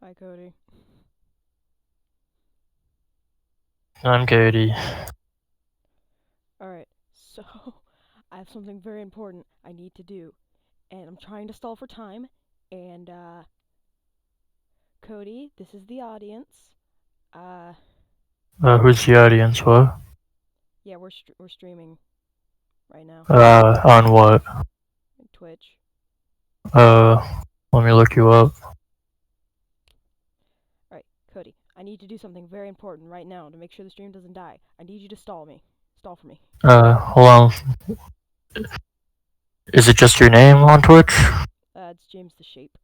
Hi, Cody. I'm Katie. Alright, so I have something very important I need to do, and I'm trying to stall for time. And, Cody, this is the audience. Uh, Who's the audience? What? yeah, we're streaming right now. On what? Twitch. Let me look you up. Alright, Cody, I need to do something very important right now to make sure the stream doesn't die. I need you to stall me. Stall for me. Hold on. Is it just your name on Twitch? It's James the Shape.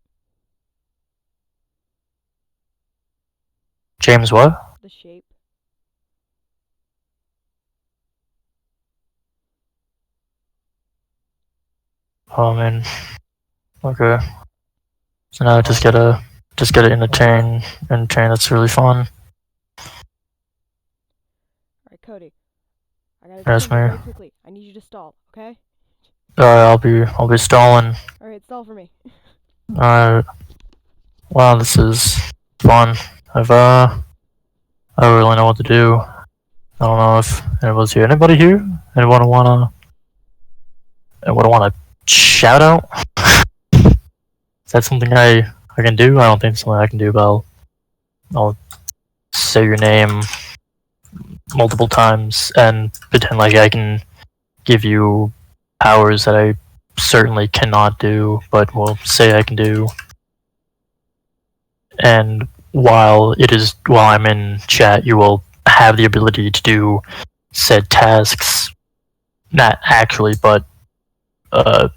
James what? The Shape. Oh man. Okay. So now I just gotta entertain. That's really fun. Alright, Cody, I gotta do That's something me. very quickly. I need you to stall, okay? I'll be stalling. Alright, stall for me. Alright. Wow, this is fun. I don't really know what to do. I don't know if anybody's here. Anybody here? Anyone wanna shout out? Is that something I can do? I don't think it's something I can do, but I'll say your name multiple times and pretend like I can give you powers that I certainly cannot do, but will say I can do. And while I'm in chat, you will have the ability to do said tasks. Not actually, but uh,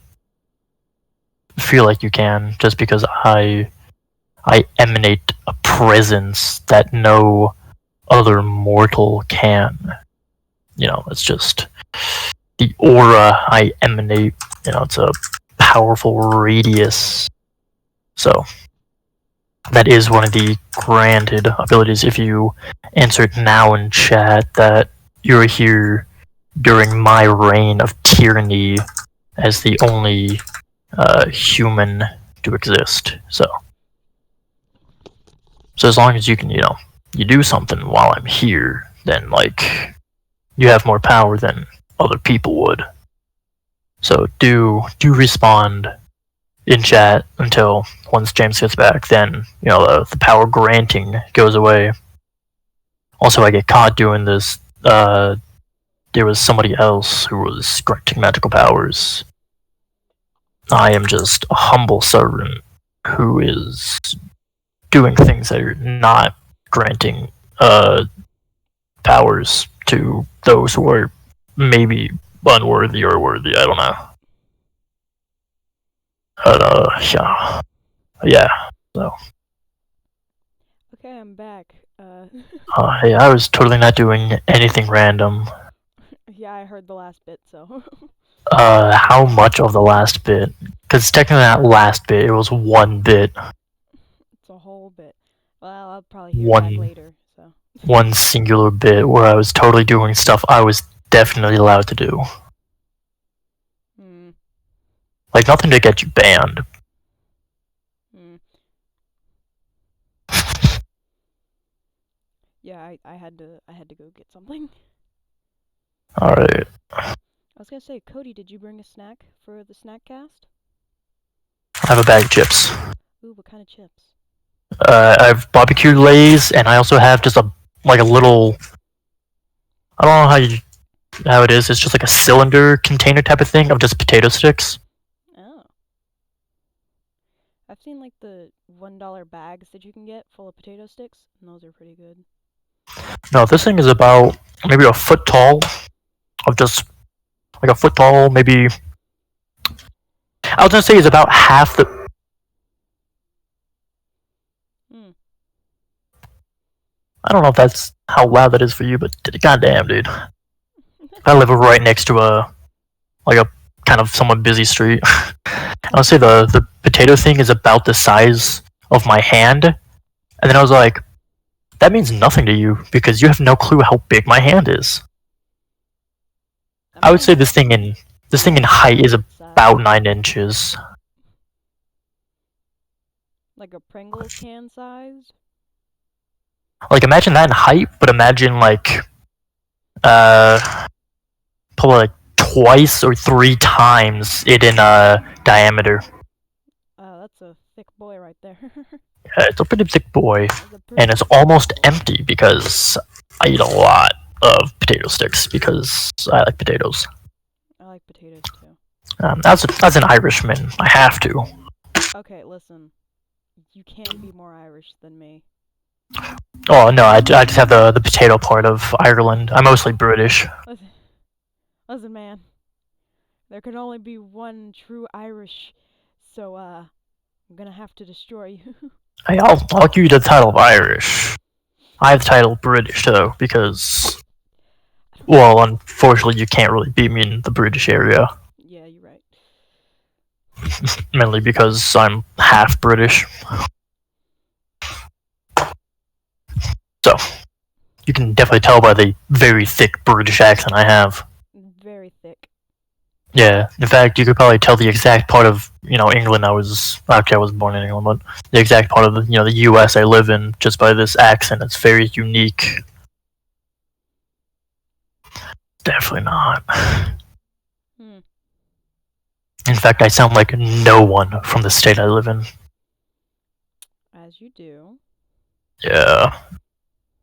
feel like you can, just because I emanate a presence that no other mortal can. It's just the aura I emanate. It's a powerful radius. So that is one of the granted abilities. If you answer it now in chat that you're here during my reign of tyranny as the only human to exist. So as long as you can, you do something while I'm here, then you have more power than other people would. So do respond in chat until once James gets back. Then the power granting goes away. Also, I get caught doing this. There was somebody else who was granting magical powers. I am just a humble servant who is doing things that are not granting powers to those who are maybe unworthy or worthy. I don't know. But yeah. So Okay, I'm back. hey, I was totally not doing anything random. Yeah, I heard the last bit, so. How much of the last bit? Because technically, that last bit, it was one bit, It's a whole bit. Well, I'll probably hear it back one later, so. one singular bit where I was totally doing stuff I was definitely allowed to do. Hmm. Like nothing to get you banned. Hmm. Yeah, I had to go get something. All right, I was gonna say, Cody, did you bring a snack for the snack cast? I have a bag of chips. Ooh, what kind of chips? I have barbecue lays, and I also have just a little. I don't know how it is. It's just like a cylinder container type of thing of just potato sticks. Oh. I've seen like the $1 bags that you can get full of potato sticks, and those are pretty good. No, this thing is about maybe a foot tall, of just like a foot tall, maybe. I was gonna say it's about half the. Hmm. I don't know if that's how loud that is for you, but goddamn, dude. I live right next to a kind of somewhat busy street. I would say the potato thing is about the size of my hand, and then I was like, that means nothing to you because you have no clue how big my hand is. My I would say hand's this thing in about height is that size. about 9 inches. Like a Pringles can size? Like imagine that in height, but imagine like uh probably like twice or three times it in diameter. That's a thick boy right there. It's a pretty thick boy, That's a and pretty it's thick almost boy. empty because I eat a lot of potato sticks because I like potatoes. I like potatoes too. As an Irishman, I have to. Okay, listen. You can't be more Irish than me. Oh no, I just have the potato part of Ireland. I'm mostly British. Listen, listen, man. There can only be one true Irish, so I'm gonna have to destroy you. Hey, I'll give you the title of Irish. I have the title British though because well, unfortunately, you can't really beat me in the British area. Yeah, you're right. Mainly because I'm half British. So, you can definitely tell by the very thick British accent I have. Very thick. Yeah, in fact, you could probably tell the exact part of England I was. Actually, I was born in England, but the exact part of the U.S. I live in just by this accent. It's very unique. Definitely not. Hmm. In fact, I sound like no one from the state I live in. As you do. Yeah,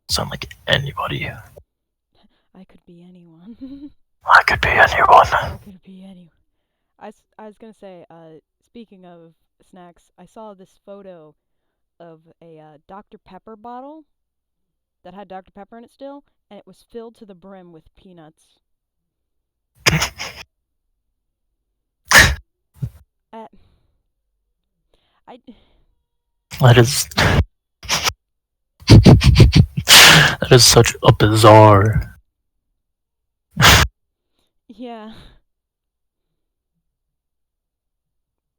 sound like anybody. I could be anyone. I could be anyone. I could be anyone. I was gonna say, speaking of snacks, I saw this photo of a Dr. Pepper bottle that had Dr. Pepper in it still, and it was filled to the brim with peanuts. Uh, I That is that is such a bizarre. yeah.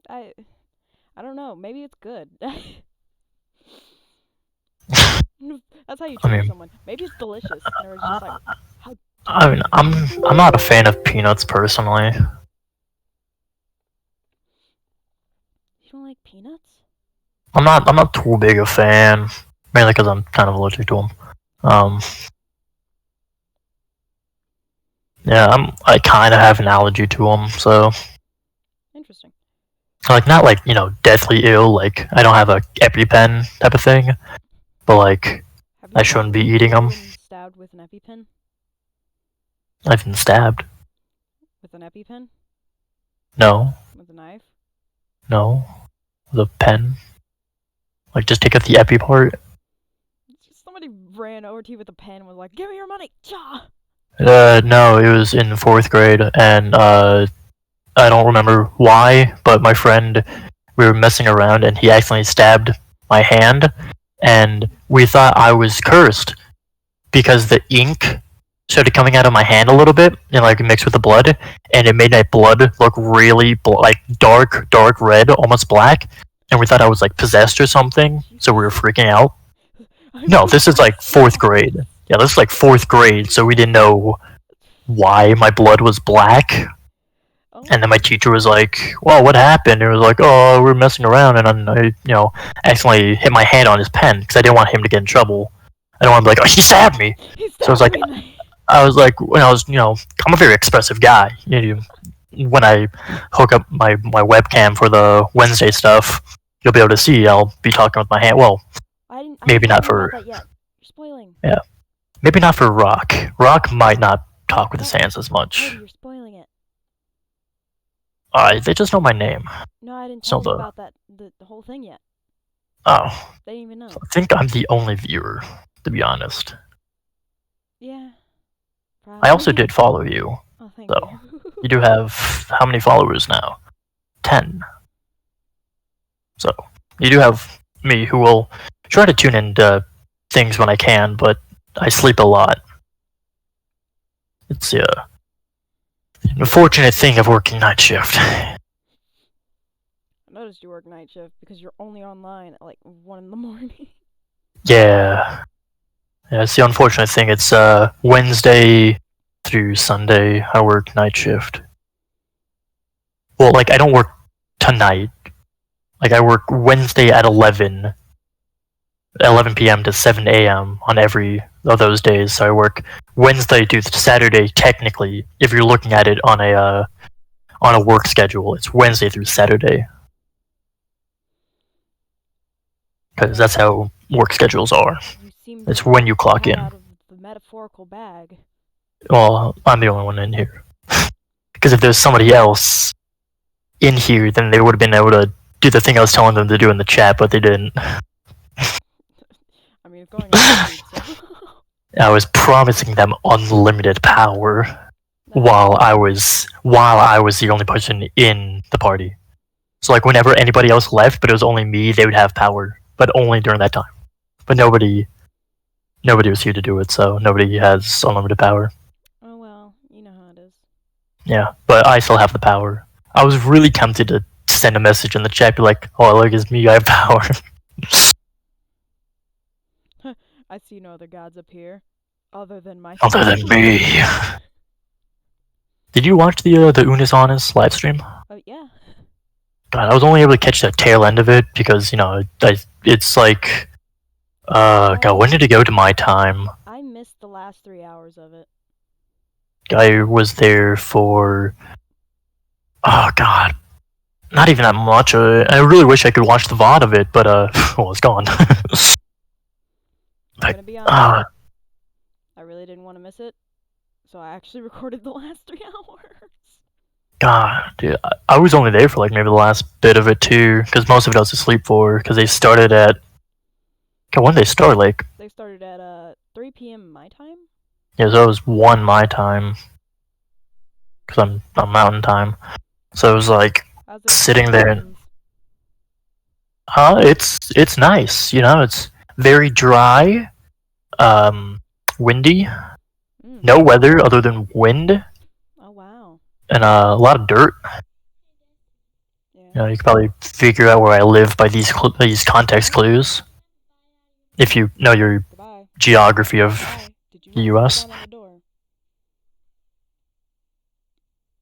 I I don't know. Maybe it's good. That's how you I trigger mean, someone. Maybe it's delicious, and they're just like, "How I dare mean, you?" I'm not a fan of peanuts personally. You don't like peanuts? I'm not too big a fan, mainly because I'm kind of allergic to them. Um, yeah, I kind of have an allergy to them, so Interesting. like not like deathly ill. Like I don't have a EpiPen type of thing, but like Have I you shouldn't be have you eating ever them. been stabbed with an EpiPen? I've been stabbed. With an EpiPen? No, With a knife? no, the pen. Like just take out the epi part. Somebody ran over to you with a pen and was like, "Give me your money!" Cha! No, it was in fourth grade, and I don't remember why, but my friend, we were messing around, and he accidentally stabbed my hand, and we thought I was cursed because the ink started coming out of my hand a little bit and like mixed with the blood, and it made my blood look really like dark red, almost black, and we thought I was like possessed or something, so we were freaking out. I'm No, this is like possessed. fourth grade. Yeah, this is like fourth grade, so we didn't know why my blood was black. Oh And then my my. teacher was like, "Well, what happened?" And it was like, "Oh, we're messing around," and then I, accidentally hit my hand on his pen because I didn't want him to get in trouble. I don't want to be like, "Oh, he stabbed me." He So I was stabbed like, me in the. I was like, when I was, I'm a very expressive guy. When I hook up my webcam for the Wednesday stuff, you'll be able to see I'll be talking with my hand. Well, I didn't maybe tell not anyone about for that yet. You're spoiling. yeah, maybe not for Rock. Rock might not talk with his Cody, hands as much. you're spoiling it. They just know my name. No, I didn't tell So them the about the whole thing yet. oh, They didn't even know. I think I'm the only viewer, to be honest. Yeah, I also probably. did follow you, Oh, thank you. though. You do have how many followers now? 10. So you do have me, who will try to tune into things when I can, but I sleep a lot. It's an unfortunate thing of working night shift. I noticed you work night shift because you're only online at like 1 in the morning. Yeah, yeah. It's the unfortunate thing. It's Wednesday through Sunday. I work night shift. Well, like I don't work tonight. Like I work Wednesday at 11 p.m. to 7 a.m. on every of those days. So I work Wednesday to Saturday. Technically, if you're looking at it on a work schedule, it's Wednesday through Saturday because Well, that's how work schedules are. you seem to It's have when you clock let in. out of the metaphorical bag. Well, I'm the only one in here. Because if there's somebody else in here, then they would have been able to do the thing I was telling them to do in the chat, but they didn't. I mean, it's going on YouTube, so. I was promising them unlimited power No. while I was the only person in the party. So like whenever anybody else left, but it was only me, they would have power, but only during that time. But nobody was here to do it, so nobody has unlimited power. Oh well, you know how it is. Yeah, but I still have the power. I was really tempted to send a message in the chat, be like, "Oh, look, it's me. I have power." I see no other gods up here, other than myself. Other than me. Did you watch the Unis Honest live stream? Oh yeah. God, I was only able to catch the tail end of it because it's like, God, when did it go to my time? I missed the last 3 hours of it. I was there for, oh God, not even that much. I really wish I could watch the VOD of it, but well, it's gone. I'm gonna be honest. uh, I really didn't want to miss it, so I actually recorded the last 3 hours. God, dude, I was only there for like maybe the last bit of it too, because most of it I was asleep for, because they started at. God, when did they start? Like, They started at 3 p.m. my time. yeah, so it was 1 my time, because I'm Mountain Time, so it was like sitting there. And, it's nice, it's very dry, windy, no weather other than wind. Oh wow. And a lot of dirt. Yeah. You can probably figure out where I live by these context clues. If you know your Goodbye. geography of Did you the not U.S. sit down on the door?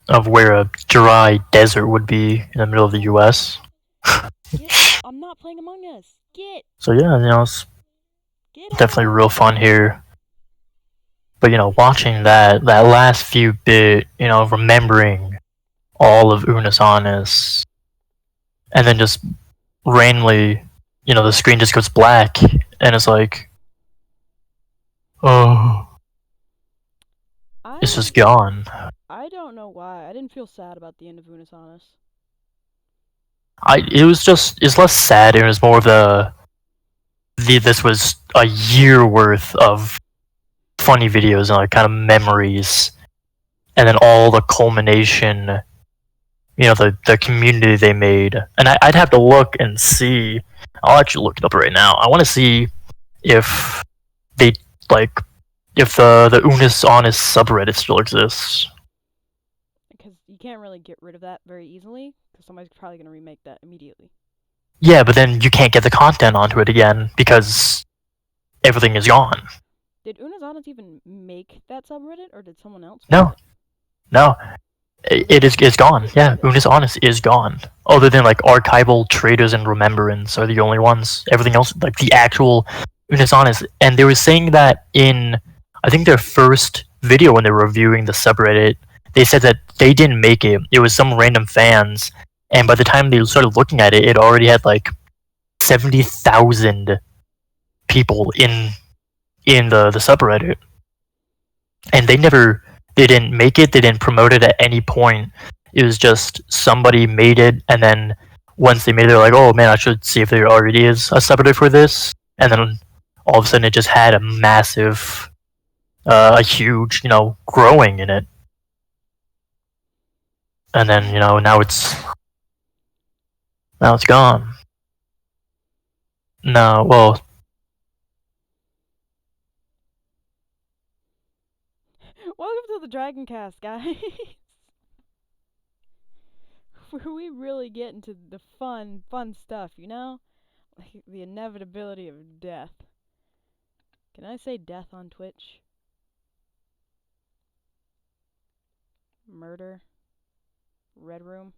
Of where a dry desert would be in the middle of the U.S. Get out. I'm not playing Among Us. Get. So yeah, it's Get definitely out. real fun here. But watching that last few bit, remembering all of Unis Honest, and then just randomly, the screen just goes black, and it's like, oh, it's just gone. I don't know why. I didn't feel sad about the end of Unis Honest. It's less sad. It was more of this was a year worth of funny videos and like kind of memories, and then all the culmination, the community they made. And I'd have to look and see. I'll actually look it up right now. I want to see if they like if the Unis Honest subreddit still exists. Because you can't really get rid of that very easily, because somebody's probably going to remake that immediately. Yeah, but then you can't get the content onto it again because everything is gone. Did Unis Honest even make that subreddit, or did someone else make No. it? No. It's gone. Yeah, Unis Honest is gone. Other than like archival traders and remembrance are the only ones. Everything else, like the actual Unis Honest. And they were saying that in, I think their first video when they were reviewing the subreddit, they said that they didn't make it. It was some random fans, and by the time they started looking at it, it already had like 70,000 people in the subreddit, and they didn't make it. They didn't promote it at any point. It was just somebody made it, and then once they made it, they're like, "Oh man, I should see if there already is a subreddit for this." And then all of a sudden, it just had a massive, a huge, growing in it. And then now it's gone. No, well, Welcome to the Dragon Cast, guys. Where we really get into the fun stuff, like the inevitability of death. Can I say death on Twitch? Murder. Red room.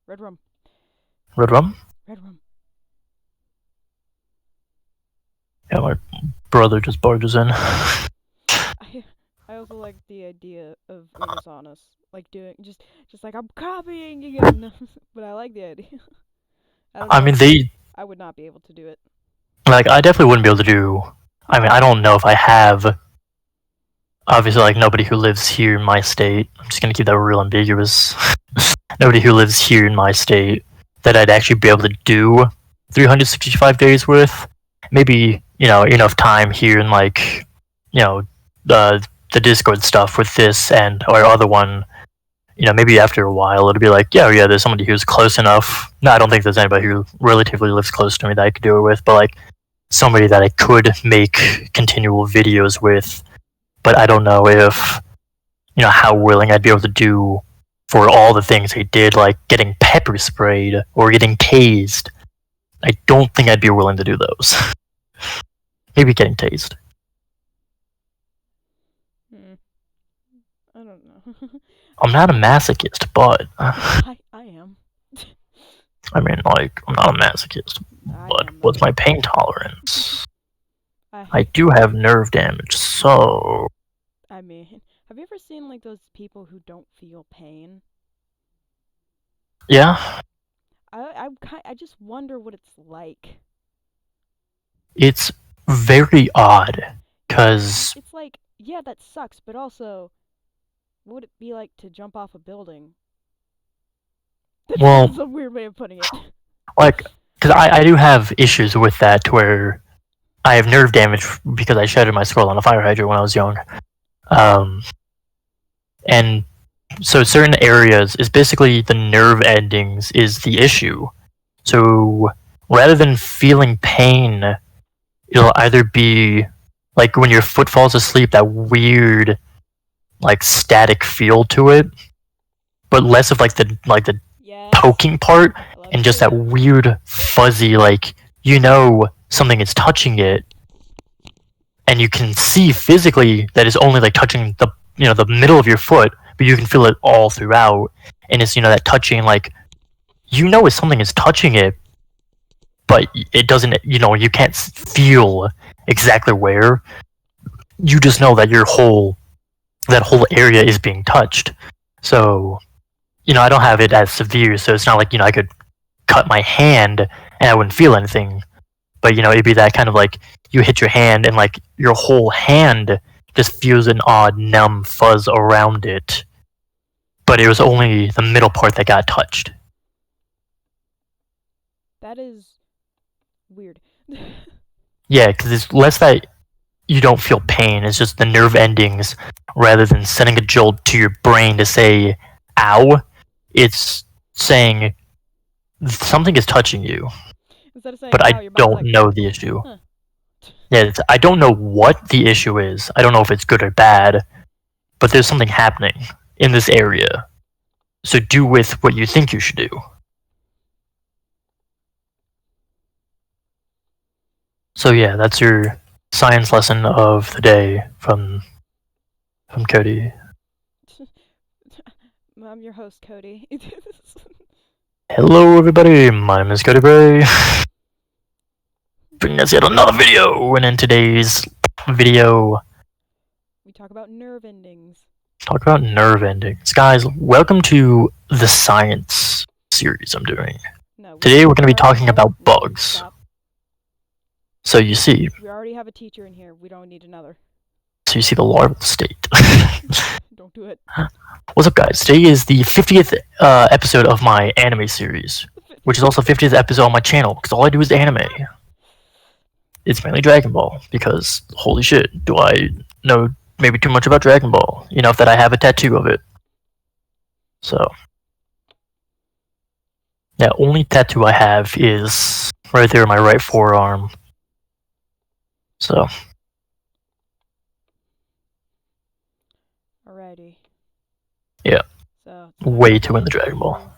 Red room. Red Rum. Red room. Yeah, my brother just barges in. I I also like the idea of Unisonus, like doing just like I'm copying again. But I like the idea. I don't I know. mean, they I would not be able to do it. like I definitely wouldn't be able to do. I mean, I don't know if I have. Obviously, like nobody who lives here in my state. I'm just gonna keep that real ambiguous. Nobody who lives here in my state that I'd actually be able to do 365 days with. Maybe enough time here in like you know the Discord stuff with this and our other one. Maybe after a while it'll be like, yeah, there's somebody who's close enough. No, I don't think there's anybody who relatively lives close to me that I could do it with, but like somebody that I could make continual videos with. But I don't know if how willing I'd be able to do for all the things they did, like getting pepper sprayed or getting tased. I don't think I'd be willing to do those. Maybe getting tased. Hmm. I don't know. I'm not a masochist, but I am. I mean, like, I'm not a masochist, I but am what's though. my pain tolerance? I I do have nerve damage, so I mean, have you ever seen like those people who don't feel pain? yeah, I just wonder what it's like. it's very odd because It's like, yeah, that sucks, but also, what would it be like to jump off a building? well, That's a weird way of putting it. like, because I do have issues with that to where I have nerve damage because I shattered my skull on a fire hydrant when I was young. Um, and so certain areas is basically the nerve endings is the issue. So rather than feeling pain, it'll either be like when your foot falls asleep, that weird like static feel to it, but less of like the Yes, poking part I love and to just hear that that. weird fuzzy something is touching it and you can see physically that it's only like touching the middle of your foot, but you can feel it all throughout, and it's that touching like if something is touching it, but it doesn't. You can't feel exactly where. You just know that that whole area is being touched. So I don't have it as severe, so it's not like I could cut my hand and I wouldn't feel anything. But it'd be that kind of like you hit your hand and like your whole hand just feels an odd numb fuzz around it. But it was only the middle part that got touched. That is weird. Yeah, because it's less that you don't feel pain, it's just the nerve endings rather than sending a jolt to your brain to say, ow, it's saying something is touching you, Instead of saying, but ow, I your body's don't like, know the issue. huh. Yeah, I don't know what the issue is. I don't know if it's good or bad, but there's something happening in this area. So do with what you think you should do. So yeah, that's your science lesson of the day from Cody. I'm your host, Cody. Hello everybody, my name is Cody Bray. Bringing us yet another video, and in today's video, We talk about nerve endings. talk about nerve endings. Guys, welcome to the science series I'm doing. No, Today we're going to be alright, talking no, about no, bugs. stop. So you see, We already have a teacher in here. We don't need another. the larval state. Don't do it. What's up, guys? Today is the 50th episode of my anime series, which is also 50th episode on my channel, because all I do is anime. It's mainly Dragon Ball, because holy shit, do I know maybe too much about Dragon Ball, enough that I have a tattoo of it. So, yeah, only tattoo I have is right there in my right forearm. So, Alrighty. yeah, So, tonight we're way too gonna into Dragon Ball. do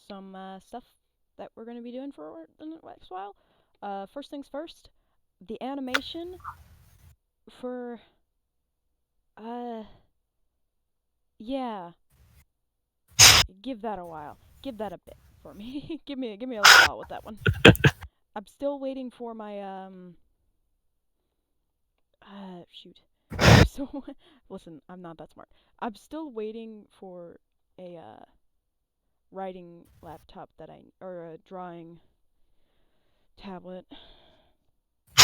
some stuff that we're gonna be doing for the next while. First things first, the animation for, uh, yeah, give that a while. Give that a bit. for me. give me a little while with that one. I'm still waiting for my shoot. I'm still listen. I'm not that smart. I'm still waiting for a writing laptop that I or a drawing tablet.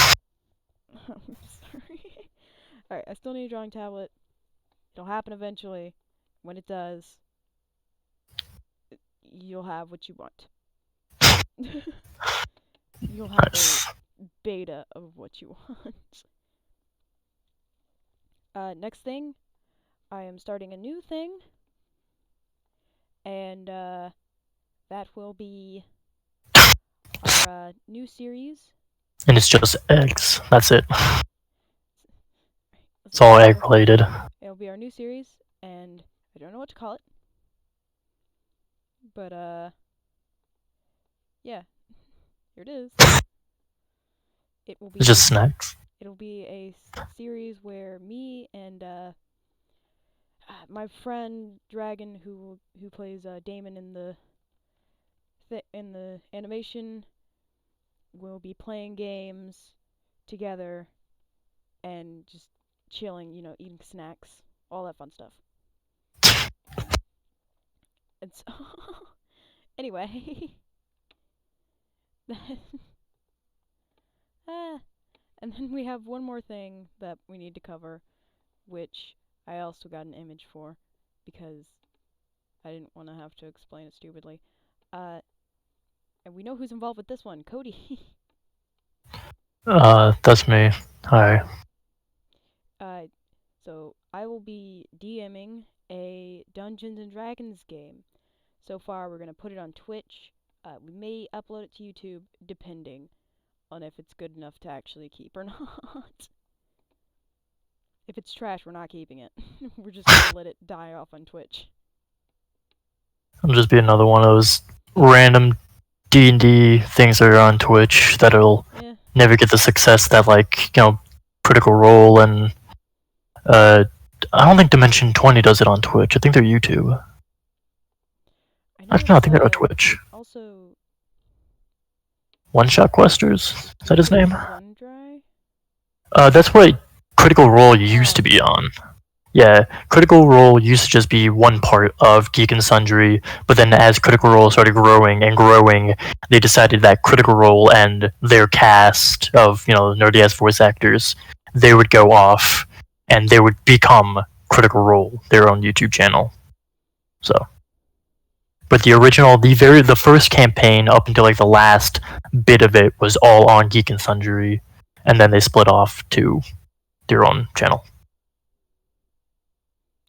I'm sorry. All right, I still need a drawing tablet. It'll happen eventually. When it does, you'll have what you want. You'll have Nice. a beta of what you want. Next thing, I am starting a new thing, and that will be our new series. And it's just eggs. That's it. It's Listen, all egg related. it'll be our new series, and I don't know what to call it, but yeah, here it is. It will be. It's just snacks. It'll be a series where me and my friend Dragon, who plays Damon in the animation, will be playing games together and just chilling, eating snacks, all that fun stuff. And so, anyway, and then we have one more thing that we need to cover, which I also got an image for because I didn't want to have to explain it stupidly. And we know who's involved with this one, Cody. That's me. Hi. So I will be DMing a Dungeons and Dragons game. So far, we're gonna put it on Twitch. We may upload it to YouTube, depending on if it's good enough to actually keep or not. If it's trash, we're not keeping it. We're just gonna let it die off on Twitch. It'll just be another one of those random D&D things that are on Twitch that'll never get the success that, like, Critical Role and I don't think Dimension 20 does it on Twitch. I think they're YouTube. Actually, no, I think they're on Twitch. Also, One Shot Questers? Is that his name? Sundry? That's what Critical Role used to be on. Yeah, Critical Role used to just be one part of Geek and Sundry, but then as Critical Role started growing and growing, they decided that Critical Role and their cast of, nerdy-ass voice actors, they would go off, and they would become Critical Role, their own YouTube channel. So, but the first campaign up until like the last bit of it was all on Geek and Sundry, and then they split off to their own channel.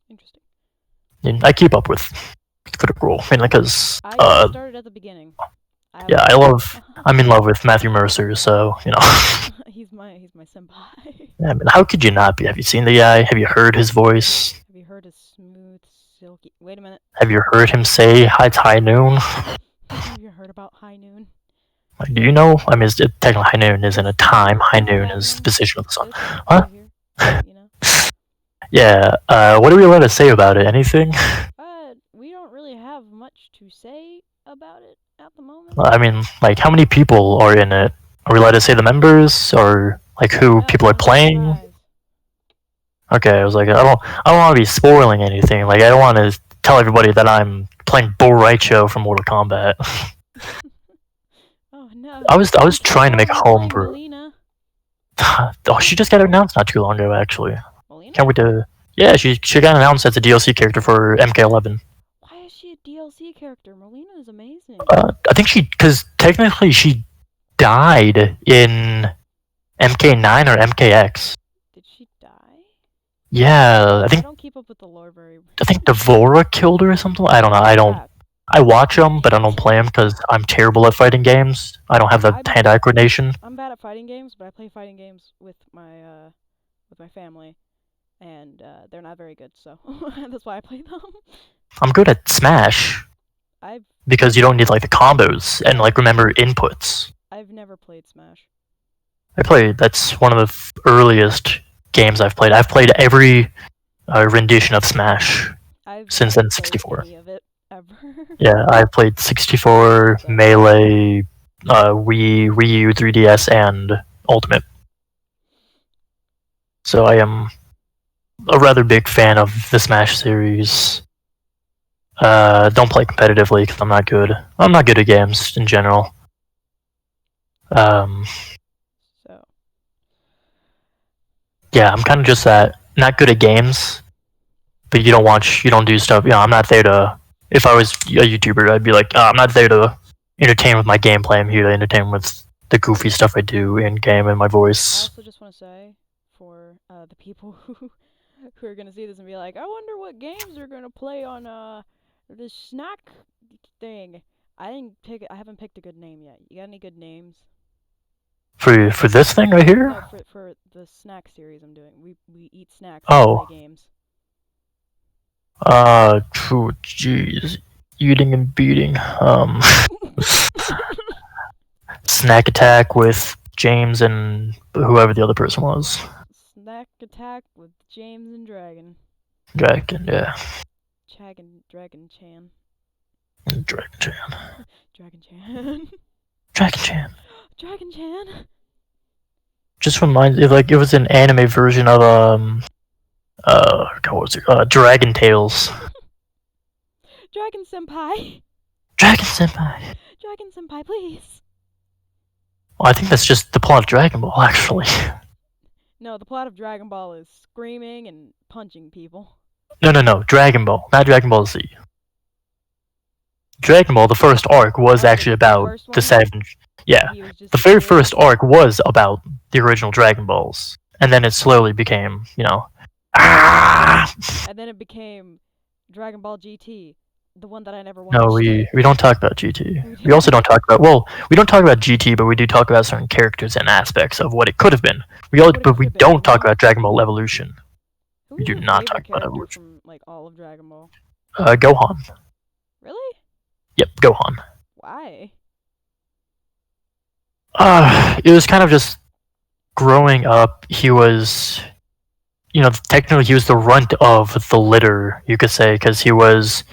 Interesting. And I keep up with Critical Role, mainly because I started at the beginning. I'm in love with Matthew Mercer, so he's my senpai. Yeah, I mean, how could you not be? Have you seen the guy? Have you heard his voice? Have you heard his smooth, silky? Wait a minute. Have you heard him say "Hi, it's high noon"? Have you heard about high noon? Like, do you know? I mean, technically high noon isn't a time. High noon is the position of the sun. What? Yeah. What are we allowed to say about it? Anything? We don't really have much to say about it at the moment. I mean, like, how many people are in it? Are we allowed to say the members or like who people are playing? Okay, I was like, I don't want to be spoiling anything. Like, I don't want to tell everybody that I'm playing Bo Raicho from Mortal Kombat. Oh no! I was trying to make a homebrew. Oh, she just got announced not too long ago, actually. Molina? Can't wait to. Yeah, she got announced as a DLC character for MK11. Why is she a DLC character? Molina is amazing. I think because technically she died in MK9 or MKX. Did she die? Yeah, I don't keep up with the lore very. I think Devora killed her or something. I don't know. I watch them, but I don't play them because I'm terrible at fighting games. I don't have the hand-eye coordination. I'm bad at fighting games, but I play fighting games with my family, and they're not very good, so that's why I play them. I'm good at Smash. Because you don't need like the combos and like remember inputs. I've never played Smash. That's one of the earliest games I've played. I've played every rendition of Smash since N64. Any of it ever. Yeah, I played 64, So, Melee, Wii U, 3DS, and Ultimate. So I am a rather big fan of the Smash series. Don't play competitively because I'm not good. I'm not good at games in general. Um, so yeah, I'm kind of just that. Not good at games, but you don't watch, you don't do stuff. I'm not there to. If I was a YouTuber, I'd be like, I'm not there to entertain with my gameplay. I'm here to entertain with the goofy stuff I do in game and my I voice. also just want to say for the people who are gonna see this and be like, I wonder what games they're gonna play on this snack thing. I didn't pick. I haven't picked a good name yet. You got any good names? For this thing right No, here. for the snack series I'm doing. We eat snacks and play Oh, games. jeez, eating and beating. Snack Attack with James and whoever the other person was. Snack attack with James and Dragon. Dragon, yeah. Dragon Chan. Dragon Chan. Dragon Chan. Dragon Chan. Dragon Chan. Just reminds me, like, it was an anime version of, what was it? Dragon Tales. Dragon Senpai. Dragon Senpai. Dragon Senpai, please. Well, I think that's just the plot of Dragon Ball, actually. No, the plot of Dragon Ball is screaming and punching people. No. Dragon Ball, not Dragon Ball Z. Dragon Ball, the first arc, was Oh, actually the about first the one? seven. Yeah, He was just the a very kid. first arc was about the original Dragon Balls, and then it slowly became, ah! And then it became Dragon Ball GT, the one that I never No, watched. we don't talk about GT. We We also do. don't talk about we don't talk about GT, but we do talk about certain characters and aspects of what it could have been. But we don't talk about Dragon Ball Evolution. Who We was do your not favorite talk about character Evolution. from like all of Dragon Ball? Gohan. Really? Yep, Gohan. Why? It was kind of just growing up. He was, technically he was the runt of the litter, you could say, because he was,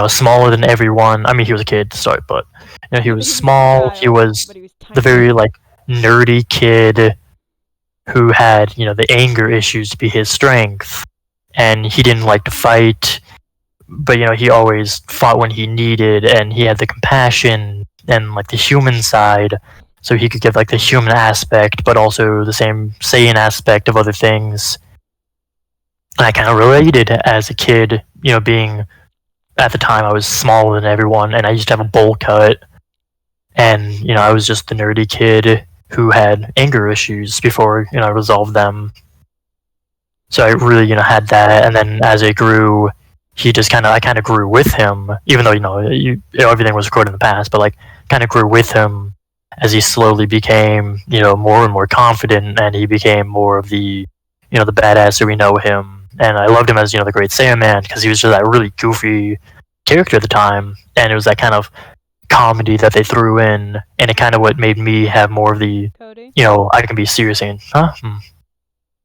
smaller than everyone. I mean, he was a kid to start, but he was He was a small. He child, was but he was the tiny. very like nerdy kid who had, the anger issues to be his strength, and he didn't like to fight, but he always fought when he needed, and he had the compassion and like the human side, so he could give like the human aspect, but also the same Saiyan aspect of other things. And I kind of related as a kid, being at the time I was smaller than everyone, and I used to have a bowl cut, and I was just the nerdy kid who had anger issues before I resolved them. So I really had that, and then as it grew, I kind of grew with him, even though everything was recorded in the past, but like kind of grew with him as he slowly became more and more confident, and he became more of the the badass that we know him. And I loved him as the Great Saiyan Man because he was just that really goofy character at the time, and it was that kind of comedy that they threw in, and it kind of what made me have more of the Cody, I can be serious and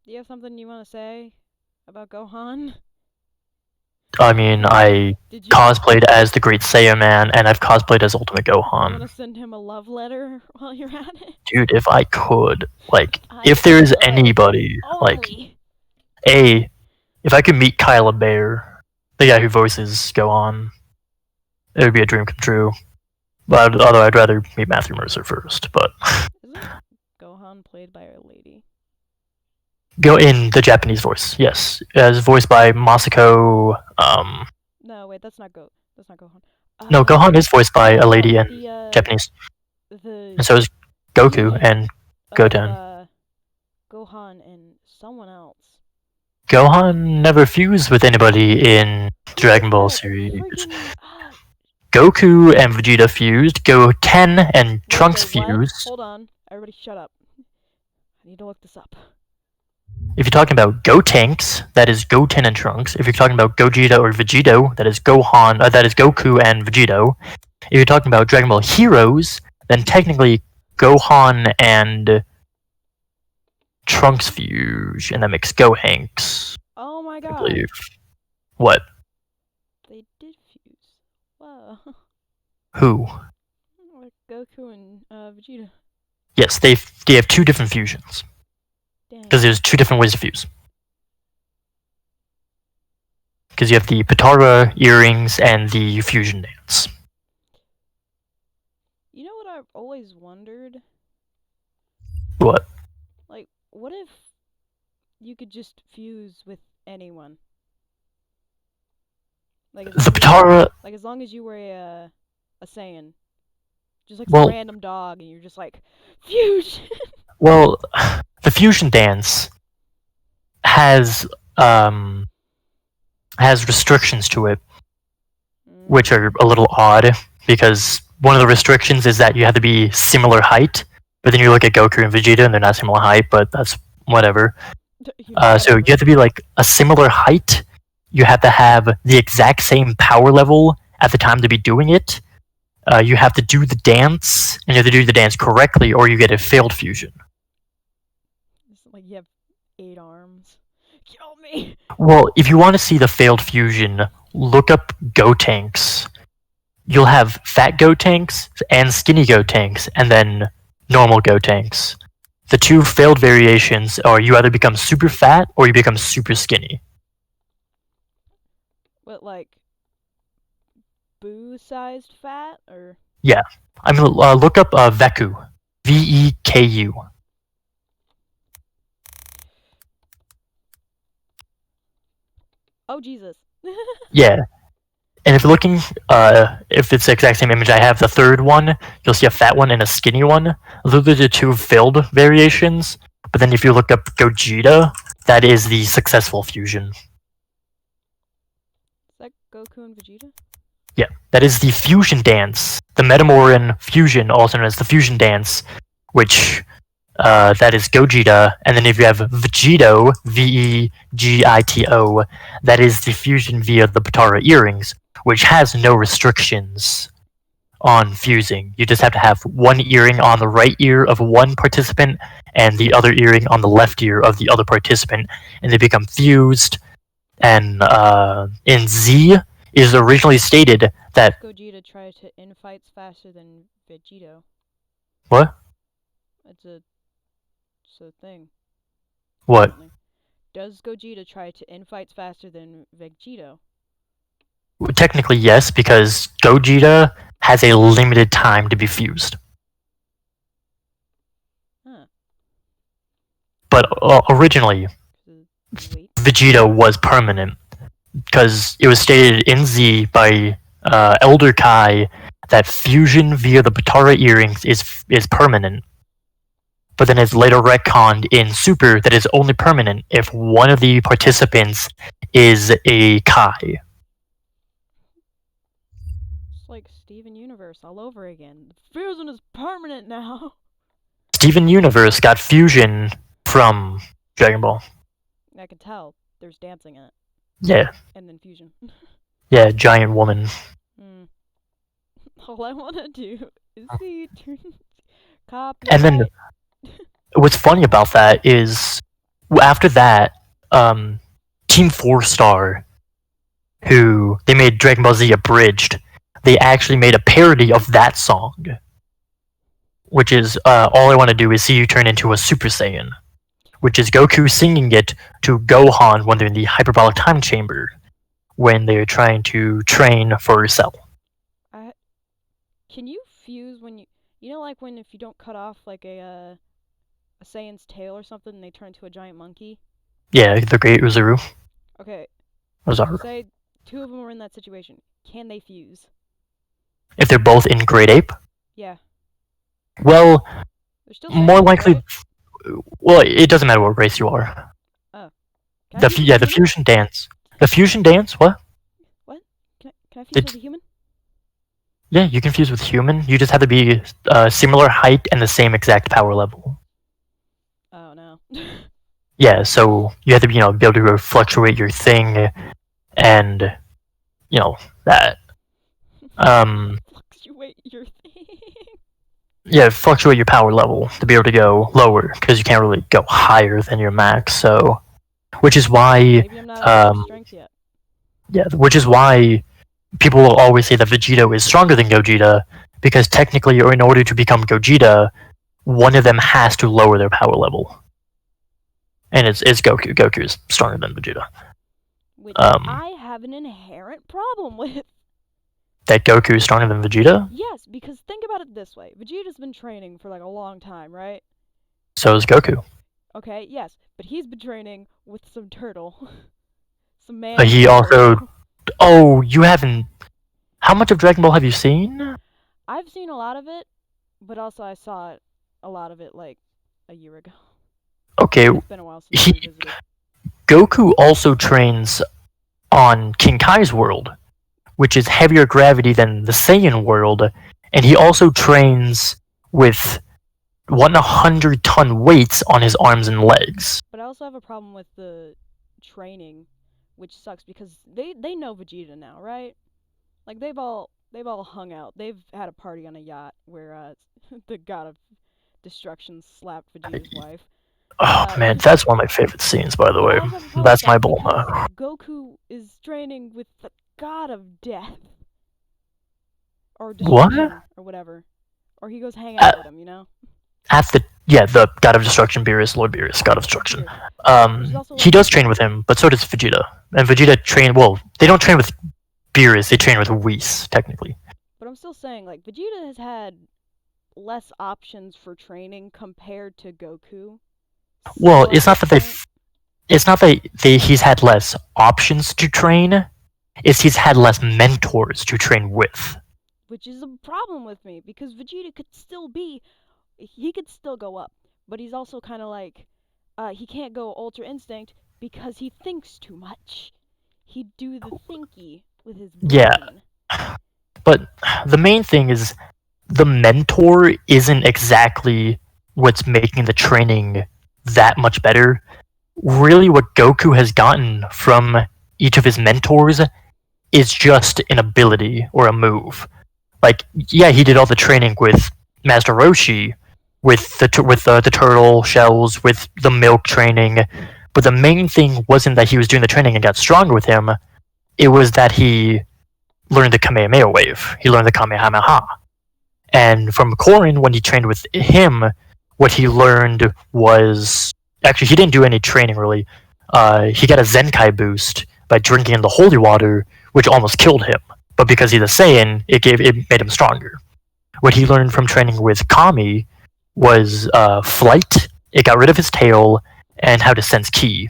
do you have something you want to say about Gohan? I mean, I Did you cosplayed as the Great Saiyan Man, and I've cosplayed as Ultimate you want Gohan. to send him a love letter while you're at it? Dude, if I could, like, I if there's could anybody, like, only. if I could meet Kyla Bear, the guy who voices Gohan, it would be a dream come true. But although I'd rather meet Matthew Mercer first, but Isn't Gohan played by a lady? go in the Japanese voice, yes, as voiced by Masako. No, wait, that's not Gohan. No, Gohan is voiced by a Yeah, lady in the Japanese, the and so is Goku lead and of Goten. Gohan and someone else. Gohan never fused with anybody in Who was Dragon Ball that? series. Freaking. Goku and Vegeta fused. Goten and Trunks Wait, what? fused. Hold on. Everybody shut up. I need to look this up. If you're talking about Gotenks, that is Goten and Trunks. If you're talking about Gogeta or Vegito, that is Gohan. That is Goku and Vegito. If you're talking about Dragon Ball Heroes, then technically Gohan and Trunks fuse, and that makes Gohanks. Oh my I god. believe. What? They did fuse. Whoa. Who? Like Goku and Vegeta. Yes, they have two different fusions Dang. because there's two different ways to fuse. Because you have the Patara earrings and the fusion dance. You know what I've always wondered? What? Like, what if you could just fuse with anyone? Like The Patara. as long as you were a Saiyan, just like some Well, random dog, and you're just like fusion. well, the fusion dance has um has restrictions to it, which are a little odd because one of the restrictions is that you have to be similar height. But then you look at Goku and Vegeta, and they're not similar height, but that's whatever. So you have to be like a similar height. You have to have the exact same power level at the time to be doing it. You have to do the dance, and you have to do the dance correctly, or you get a failed fusion. It's like you have 8 arms. Kill me. Well, if you want to see the failed fusion, look up Gotenks. You'll have fat Gotenks and skinny Gotenks, and then normal Gotenks. The two failed variations are you either become super fat or you become super skinny. What, like boo-sized fat or? Yeah, I'm gonna look up Veku, Veku. Oh Jesus. Yeah, and if you're looking, if it's the exact same image I have, the third one, you'll see a fat one and a skinny one. Those are the two failed variations. But then if you look up Gogeta, that is the successful fusion. Is that Goku and Vegeta? Yeah, that is the fusion dance, the Metamoran fusion, also known as the fusion dance, which that is Gogeta, and then if you have Vegito, Vegito, that is the fusion via the Patara earrings, which has no restrictions on fusing. You just have to have one earring on the right ear of one participant and the other earring on the left ear of the other participant, and they become fused. And in Z, it is originally stated that Gogeta tried to infights faster than Vegito. what? It's a thing. What? Apparently. Does Gogeta try to infights faster than Vegito? Technically, yes, because Gogeta has a limited time to be fused. Huh. But originally, Wait. Vegito was permanent because it was stated in Z by Elder Kai that fusion via the Patara earrings is permanent. But then it's later retconned in Super that is only permanent if one of the participants is a Kai. It's like Steven Universe all over again. The fusion is permanent now. Steven Universe got fusion from Dragon Ball. I can tell. There's dancing in it. Yeah. And then fusion. Yeah, giant woman. All I want to do is see copy. And then what's funny about that is after that, Team 4-Star, who they made Dragon Ball Z Abridged, they actually made a parody of that song, which is All I Want to Do Is See You Turn Into a Super Saiyan, which is Goku singing it to Gohan when they're in the hyperbolic time chamber, when they're trying to train for Cell. Can you fuse when you know, like when if you don't cut off like a Saiyan's tail or something, and they turn into a giant monkey? Yeah, the Great Uzaru. Okay. Uzaru. Say two of them were in that situation. Can they fuse? If they're both in Great Ape? Yeah. Well, They're still more Saiyans, likely. right? Well, it doesn't matter what race you are. Oh. The fusion dance. The fusion dance. What? What? Can I fuse with a human? Yeah, you can fuse with human. You just have to be similar height and the same exact power level. Oh no. Yeah, so you have to be able to fluctuate your thing, and that. Fluctuate your thing. Yeah, fluctuate your power level to be able to go lower because you can't really go higher than your max. So, which is why Maybe I'm not at strength yet. Yeah, which is why people will always say that Vegeta is stronger than Gogeta because technically, or in order to become Gogeta, one of them has to lower their power level, and it's Goku. Goku is stronger than Vegeta. which Um, I have an inherent problem with. that Goku is stronger than Vegeta. Yes, because think about it this way: Vegeta's been training for like a long time, right? So is Goku. Okay, yes, but he's been training with some turtle, some He man-made also. turtle. Oh, you haven't. How much of Dragon Ball have you seen? I've seen a lot of it, but also I saw it, a lot of it like a year ago. Okay, It's been a while since I he revisited. Goku also trains on King Kai's world, which is heavier gravity than the Saiyan world, and he also trains with 100-ton weights on his arms and legs. But I also have a problem with the training, which sucks because they know Vegeta now, right? Like they've all hung out. They've had a party on a yacht where the god of destruction slapped Vegeta's wife. Oh Uh, man, that's one of my favorite scenes, by the but I way. also have a problem with That's my that because Bulma. Goku is training with the god of death or What? destruction or whatever, or he goes hang out At, with him. at the God of Destruction, Beerus, Lord Beerus, God of Lord Destruction. Beerus, which is also He like does train with him, but so does Vegeta. And Vegeta train. Well, they don't train with Beerus; they train with Whis, technically. But I'm still saying, like, Vegeta has had less options for training compared to Goku. Well, Still at this point, it's not that he's had less options to train. It's he's had less mentors to train with. which is a problem with me because Vegeta could still be, he could still go up, but he's also kind of like, he can't go Ultra Instinct because he thinks too much. He'd do the thinky with his Yeah, brain. but the main thing is the mentor isn't exactly what's making the training that much better. Really, what Goku has gotten from each of his mentors is just an ability or a move. Like, yeah, he did all the training with Master Roshi, with the turtle shells, with the milk training, but the main thing wasn't that he was doing the training and got stronger with him. It was that he learned the Kamehameha wave. He learned the Kamehameha. And from Korin, when he trained with him, what he learned was actually he didn't do any training really. He got a Zenkai boost by drinking the holy water, which almost killed him. But because he's a Saiyan, it made him stronger. What he learned from training with Kami was flight. It got rid of his tail and how to sense ki.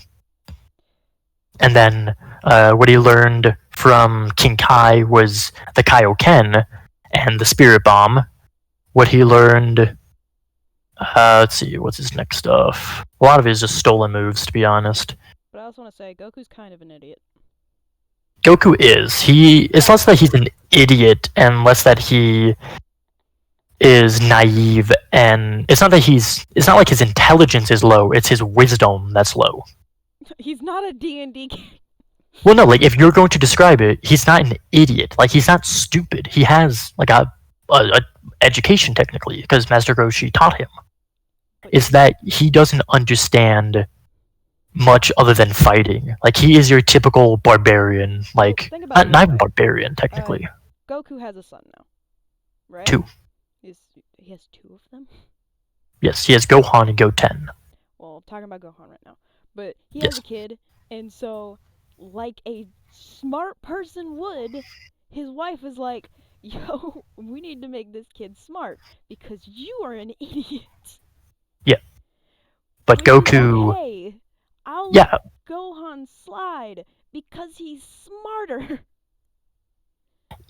And then what he learned from King Kai was the Kaioken and the Spirit Bomb. What he learned, let's see, what's his next stuff? A lot of it is just stolen moves, to be honest. But I also want to say, Goku's kind of an idiot. Goku is. It's less that he's an idiot and less that he is naive, and it's not not like his intelligence is low, it's his wisdom that's low. He's not a D&D Well, no, like if you're going to describe it, he's not an idiot. Like he's not stupid. He has like a education technically because Master Roshi taught him. It's that he doesn't understand much other than fighting. Like he is your typical barbarian. Like think about not it even barbarian technically. Goku has a son now, right? 2. He has 2 of them? Yes, he has Gohan and Goten. Well, I'm talking about Gohan right now. But he Yes. has a kid, and so, like a smart person would, his wife is like, yo, we need to make this kid smart because you are an idiot. Yeah. But Which Goku. Is okay. I'll Yeah. let Gohan slide because he's smarter.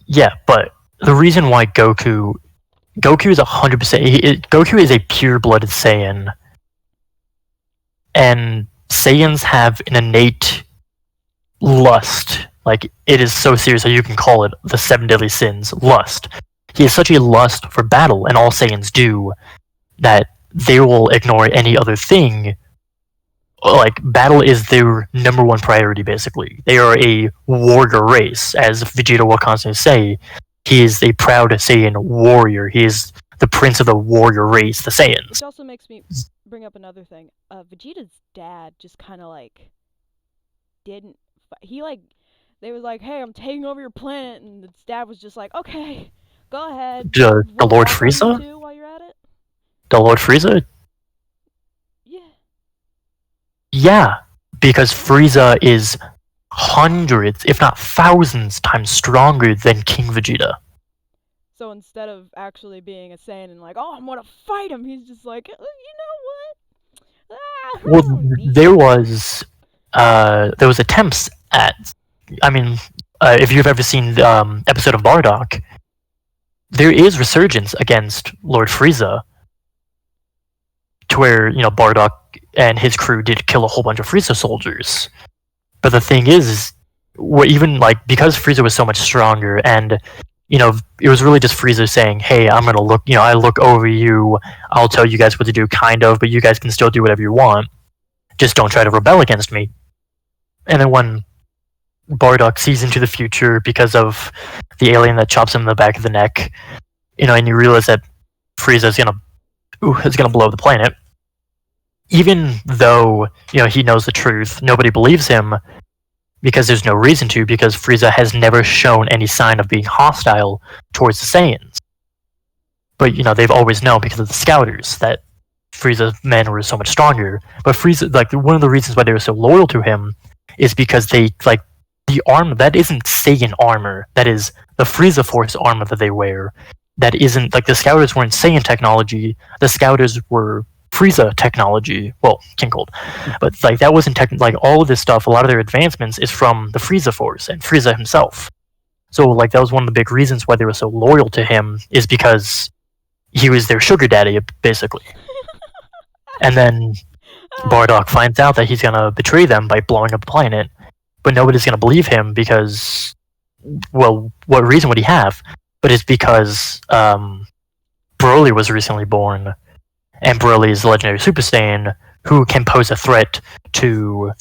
Yeah, but the reason why Goku is 100%. Goku is a pure-blooded Saiyan, and Saiyans have an innate lust. Like it is so serious that you can call it the 7 deadly sins. Lust. He has such a lust for battle, and all Saiyans do, that they will ignore any other thing. Like battle is their number one priority. Basically, they are a warrior race, as Vegeta will constantly say. He is a proud Saiyan warrior. He is the prince of the warrior race, the Saiyans. Which also makes me bring up another thing. Vegeta's dad just kind of like didn't. He like They was like, "Hey, I'm taking over your planet," and his dad was just like, "Okay, go ahead. The Want to Lord walk on me Frieza? too while you're at it?" The Lord Frieza? Yeah. Yeah, because Frieza is hundreds, if not thousands, times stronger than King Vegeta. So instead of actually being a Saiyan and like, "Oh, I'm gonna fight him," he's just like, "You know what? Ah, Well, I don't need there you." was attempts at. I mean, if you've ever seen the episode of Bardock, there is resurgence against Lord Frieza, to where Bardock and his crew did kill a whole bunch of Frieza soldiers. But the thing is, even like because Frieza was so much stronger, and it was really just Frieza saying, "Hey, I'm gonna look. I look over you. I'll tell you guys what to do, kind of, but you guys can still do whatever you want. Just don't try to rebel against me." And then when Bardock sees into the future because of the alien that chops him in the back of the neck, and you realize that Frieza is gonna blow up the planet. Even though he knows the truth, nobody believes him because there's no reason to. Because Frieza has never shown any sign of being hostile towards the Saiyans. But they've always known because of the Scouters that Frieza's men were so much stronger. But Frieza, like one of the reasons why they were so loyal to him, is because they like the armor that isn't Saiyan armor. That is the Frieza Force armor that they wear. That isn't like the Scouters weren't Saiyan technology. The Scouters were Frieza technology. Well, King Cold, but like that wasn't like all of this stuff. A lot of their advancements is from the Frieza Force and Frieza himself. So like that was one of the big reasons why they were so loyal to him, is because he was their sugar daddy basically. And then Bardock finds out that he's gonna betray them by blowing up the planet, but nobody's gonna believe him because, well, what reason would he have? But it's because Broly was recently born, and Broly is the legendary Super Saiyan who can pose a threat to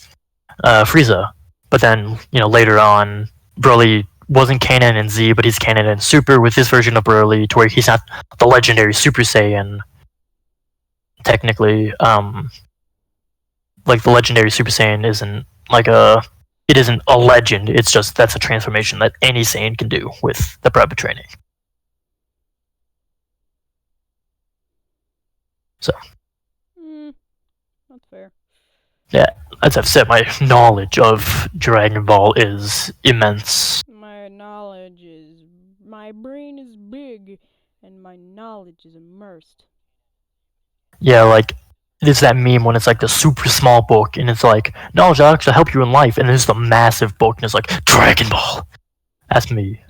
Frieza. But then, later on, Broly wasn't canon in Z, but he's canon in Super with this version of Broly, to where he's not the legendary Super Saiyan. Technically, like the legendary Super Saiyan it isn't a legend. It's just that's a transformation that any Saiyan can do with the proper training. So That's fair. yeah, as I've said, my knowledge of Dragon Ball is immense. My brain is big, and my knowledge is immersed. Yeah, like there's that meme when it's like the super small book and it's like knowledge that actually help you in life, and there's the massive book and it's like Dragon Ball. That's me.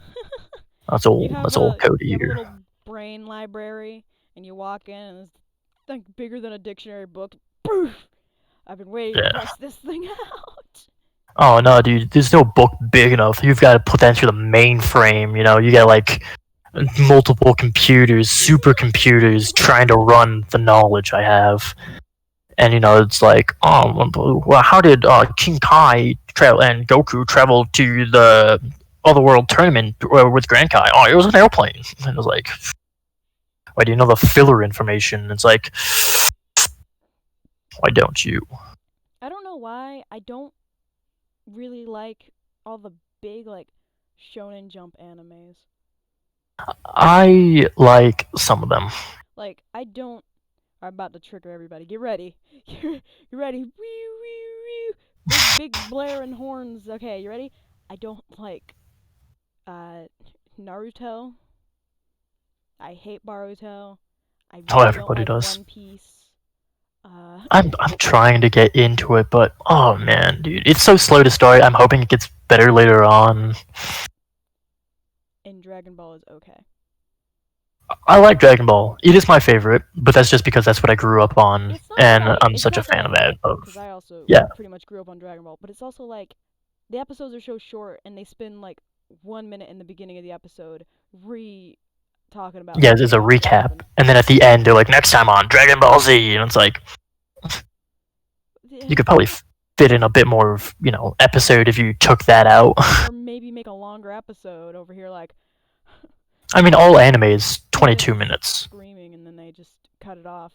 That's old. That's old Cody You have a here. little brain library, and you walk in, and it's like bigger than a dictionary book. Poof! I've been waiting to bust this thing out. Oh no, dude! There's no book big enough. You've got to put that into the mainframe. You got like multiple computers, supercomputers, trying to run the knowledge I have. And it's like, well, how did King Kai travel and Goku travel to the Otherworld tournament with Grand Kai? Oh, it was an airplane. And it was like, why do you know the filler information? It's like, why don't you? I don't know why. I don't really like all the big like Shonen Jump animes. I like some of them. Like I don't. I'm about to trigger everybody. Get ready. You're ready. Wee wee wee. Big blaring horns. Okay, you ready? I don't like Naruto. I hate Boruto. I Oh, really don't everybody like does. One Piece. I'm trying to get into it, but oh man, dude, it's so slow to start. I'm hoping it gets better later on. And Dragon Ball is okay. I like Dragon Ball. It is my favorite, but that's just because that's what I grew up on, and I'm such a fan of that. Because I also Yeah, pretty much grew up on Dragon Ball. But it's also like the episodes are so short, and they spend like 1 minute in the beginning of the episode talking about. yeah, there's a recap, and then at the end they're like, next time on Dragon Ball Z, and it's like, you could probably fit in a bit more of episode if you took that out. Or maybe make a longer episode over here, like. I mean, all anime is 22 minutes. Screaming, and then they just cut it off.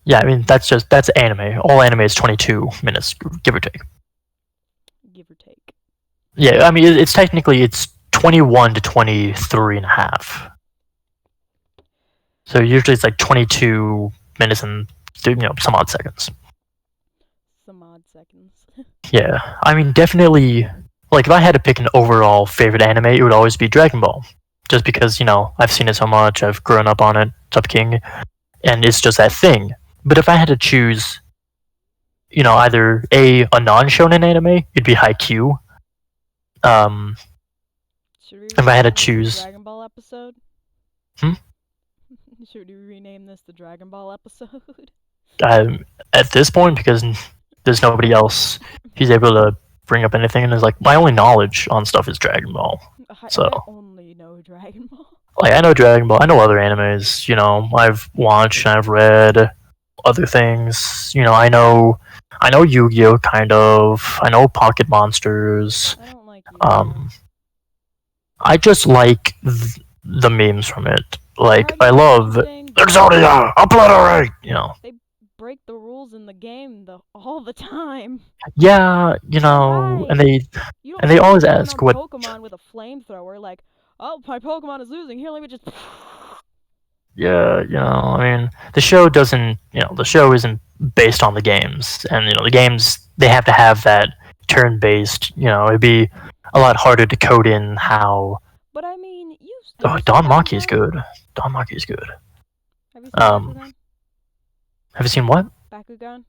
Yeah, I mean that's anime. All anime is 22 minutes, give or take. Give or take. Yeah, I mean it's technically it's 21 to 23 and a half. So usually it's like 22 minutes and some odd seconds. Some odd seconds. Yeah, I mean definitely. Like if I had to pick an overall favorite anime, it would always be Dragon Ball, just because I've seen it so much, I've grown up on it, Top King, and it's just that thing. But if I had to choose, either a non-shonen anime, it'd be Haikyuu. Um, Should we if I had to rename this the choose, Dragon Ball episode? hmm, Should we rename this the Dragon Ball episode? at this point, because there's nobody else who's able to bring up anything, and it's like my only knowledge on stuff is Dragon Ball. So I only know Dragon Ball. like I know Dragon Ball, I know other animes. I've watched and I've read other things. I know Yu-Gi-Oh kind of. I know Pocket Monsters. I don't like Yu-Gi-Oh. I just like the memes from it. Like I Argument's love interesting, Exodia, obliterate. they break the rules in the game all the time. Yeah, Why? and they You don't and they see me always going ask on what. Pokemon with a flamethrower, like, oh, my Pokemon is losing. Here, let me just. Yeah, I mean, the show isn't based on the games, and the games they have to have that turn-based. It'd be a lot harder to code in how. But I mean, have Oh, you seen Don Maki is Bakugan? good. Don Maki is good. Have you seen Um, Bakugan? have you seen what? Bakugan?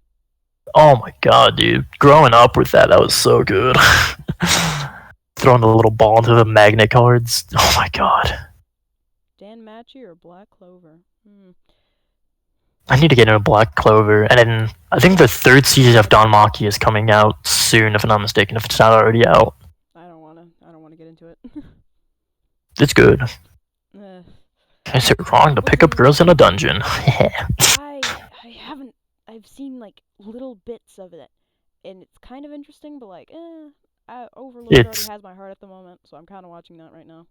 Oh my god, dude! Growing up with that was so good. Throwing the little ball into the magnet cards. Oh my god! Dan Machi or Black Clover? Hmm. I need to get into Black Clover, and then I think the third season of Don Maki is coming out soon, if I'm not mistaken. If it's not already out, I don't wanna get into it. it's good. uh, Is it wrong to pick up girls in a dungeon? I haven't. I've seen like little bits of it, and it's kind of interesting, but like, Overlord already It's has my heart at the moment, so I'm kind of watching that right now.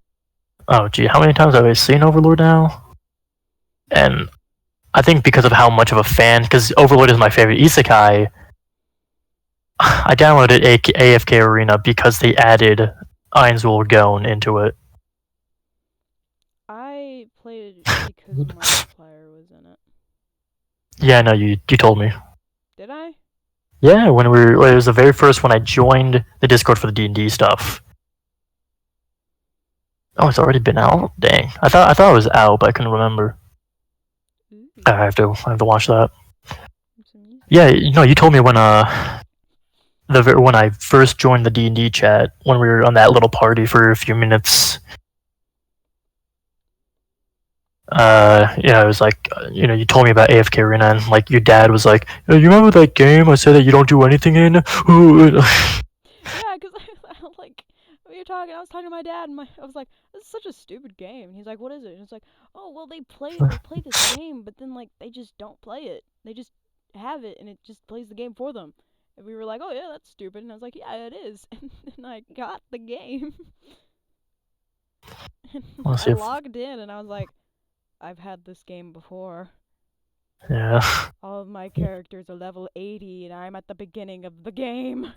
oh gee, how many times have I seen Overlord now? And I think because of how much of a fan, because Overlord is my favorite isekai, I downloaded AFK Arena because they added Ainzul Gon into it. I played it because Markiplier was in it. Yeah, no, you told me. Did I? Yeah, it was the very first when I joined the Discord for the D&D stuff. Oh, it's already been out. Dang, I thought it was out, but I couldn't remember. Ooh, I have to watch that. some Yeah, you told me when when I first joined the D&D chat when we were on that little party for a few minutes. It was like, you told me about AFK Arena, and like your dad was like, "You remember that game I said that you don't do anything in?" Yeah, because I like we were talking. I was talking to my dad, and I was like, "This is such a stupid game." And he's like, "What is it?" And it's like, "Oh, well, they play this game, but then like they just don't play it. They just have it, and it just plays the game for them." And we were like, "Oh yeah, that's stupid." And I was like, "Yeah, it is." And then I got the game, and Let's I see if, logged in, and I was like, "I've had this game before. yeah. All of my characters are level 80, and I'm at the beginning of the game."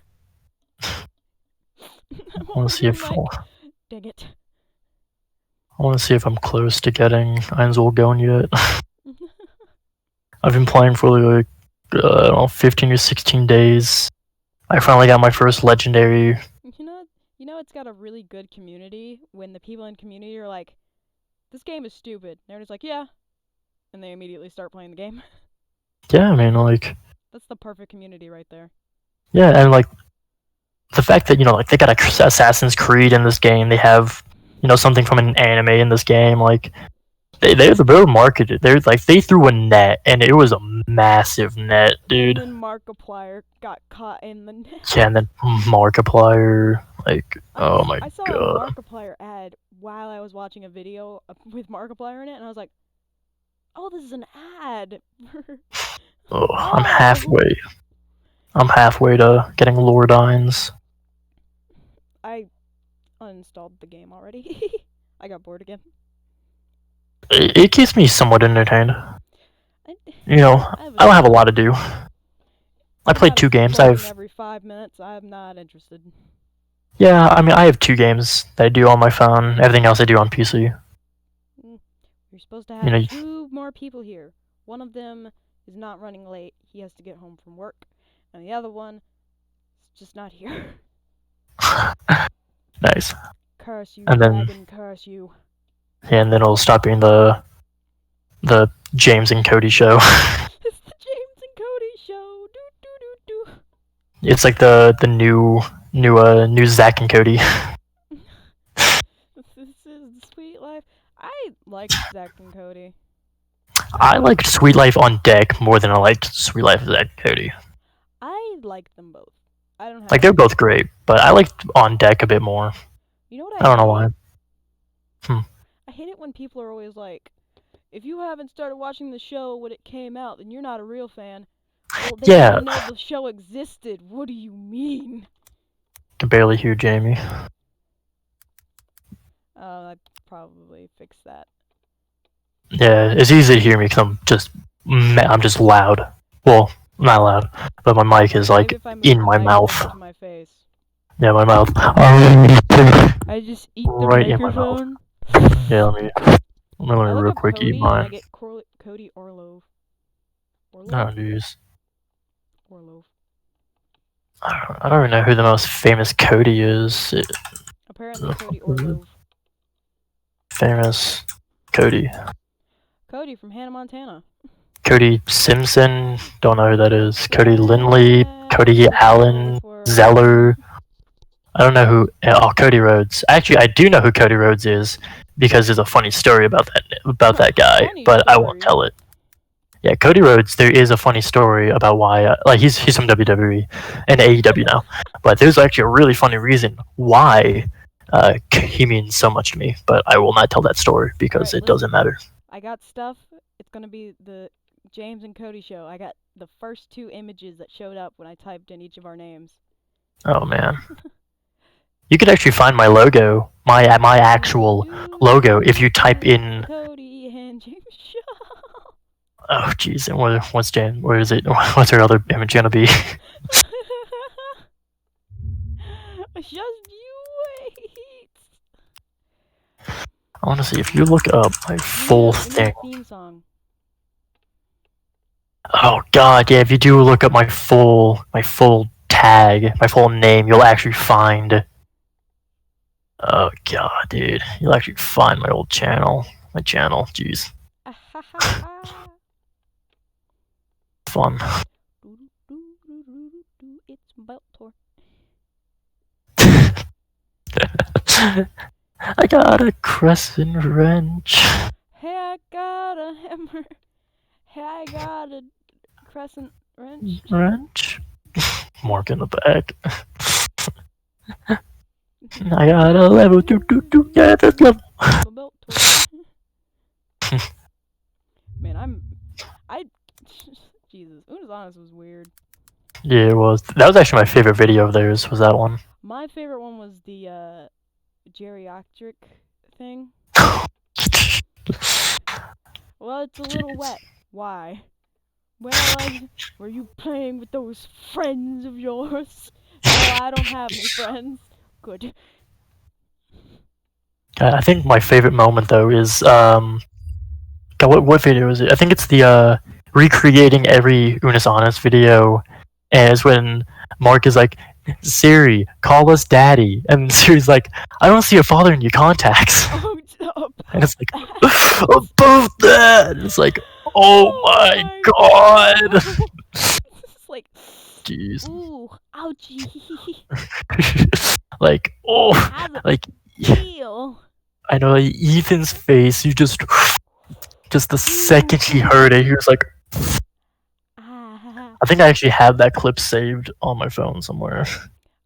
I'm I want to see wondering, if like, dang it. I want to see if I'm close to getting Ainzul Gon yet. I've been playing for like I don't know, 15 or 16 days. I finally got my first legendary. You know, it's got a really good community when the people in community are like, "This game is stupid." And everyone's like, "Yeah," and they immediately start playing the game. Yeah, I mean, like, That's the perfect community right there. yeah, and like the fact that like they got Assassin's Creed in this game, they have something from an anime in this game, like they're marketed. They threw a net, and it was a massive net, dude. And then Markiplier got caught in the net. Yeah, and then Markiplier, like, oh my I saw a god. Markiplier ad while I was watching a video with Markiplier in it, and I was like, "Oh, this is an ad." Oh, No. I'm halfway to getting Lordines. I uninstalled the game already. I got bored again. It keeps me somewhat entertained. I, I don't have a lot to do. I If it played has 2 games. talking every 5 minutes, I'm not interested. Yeah, I mean, I have 2 games that I do on my phone. Everything else I do on PC. Mm. You're supposed to You have know, two more people here. One of them is not running late. He has to get home from work. And the other one is just not here. nice. Curse you, And then dragon, curse you. and then it'll stop being the James and Cody show. It's the James and Cody show. Do do do It's like the new Zach and Cody. do. This is the sweet life. I liked Zack and Cody. I liked Sweet Life on Deck more than I liked Sweet Life of Zach and Cody. I liked them both. I don't have Like an they're both issue. great, but I liked on Deck a bit more. You know what I I don't know why. hate? Hmm. I hate it when people are always like, if you haven't started watching the show when it came out, then you're not a real fan. Well, they Yeah, didn't know the show existed. What do you mean? I can barely hear Jamie. I'd probably fix that. Yeah, it's easy to hear me because I'm just loud. Well, not loud, but my mic is Maybe like if I move in the my microphone mouth. to my face. Yeah, my mouth. I just eat the Right in my mouth. microphone. Yeah, let me I look real up quick eat Cody and I mine. get Cody Orlov. Oh, Orlov? jeez. Orlov. I don't even know who the most famous Cody is. Apparently Cody Orlov. Famous Cody. Cody from Hannah Montana. Cody Simpson. Don't know who that is. Cody Lindley. Cody Sex Allen. work. Zeller. I don't know who. Oh, Cody Rhodes. Actually, I do know who Cody Rhodes is because there's a funny story about that guy, Funny but I won't story. tell it. Yeah, Cody Rhodes. There is a funny story about why. Like he's from WWE and AEW now, but there's actually a really funny reason why he means so much to me. But I will not tell that story because Alright, it doesn't listen. matter. I got stuff. It's gonna be the James and Cody show. I got the first two images that showed up when I typed in each of our names. Oh man, you could actually find my logo, my Do actual do logo, if do you type do in. Cody and James show. Oh jeez, and what's Jan? Where is it? What's her other image gonna be? Just you wait. I want to see if you look up my full We need a thing. theme song. Oh god, yeah. If you do look up my full tag, my full name, you'll actually find. Oh god, dude, you'll actually find my old channel. My channel, jeez, fun. It's about tour. I got a crescent wrench. Hey, I got a hammer. Hey, I got a crescent wrench. Wrench. Mark in the back. I got a level. Yeah, that's level. About tour. Man, Jesus, Una's Honest was weird. Yeah, it was. That was actually my favorite video of theirs. Was that one? My favorite one was the geriatric thing. Well, it's a little Jeez. wet. Why? Were you playing with those friends of yours? No, I don't have any friends. Good. I think my favorite moment though is God, what video is it? I think it's the recreating every Unis Honest video, and it's when Mark is like, Siri, call us daddy, and Siri's like, I don't see a father in your contacts, Oh, and it's like, that. above that, and it's like, oh my god, It's like, jeez, ooh, ouchie. like oh, How's it like feel? I know like, Ethan's face, you just the second he Ooh. heard it, he was like. Ah. I think I actually have that clip saved on my phone somewhere.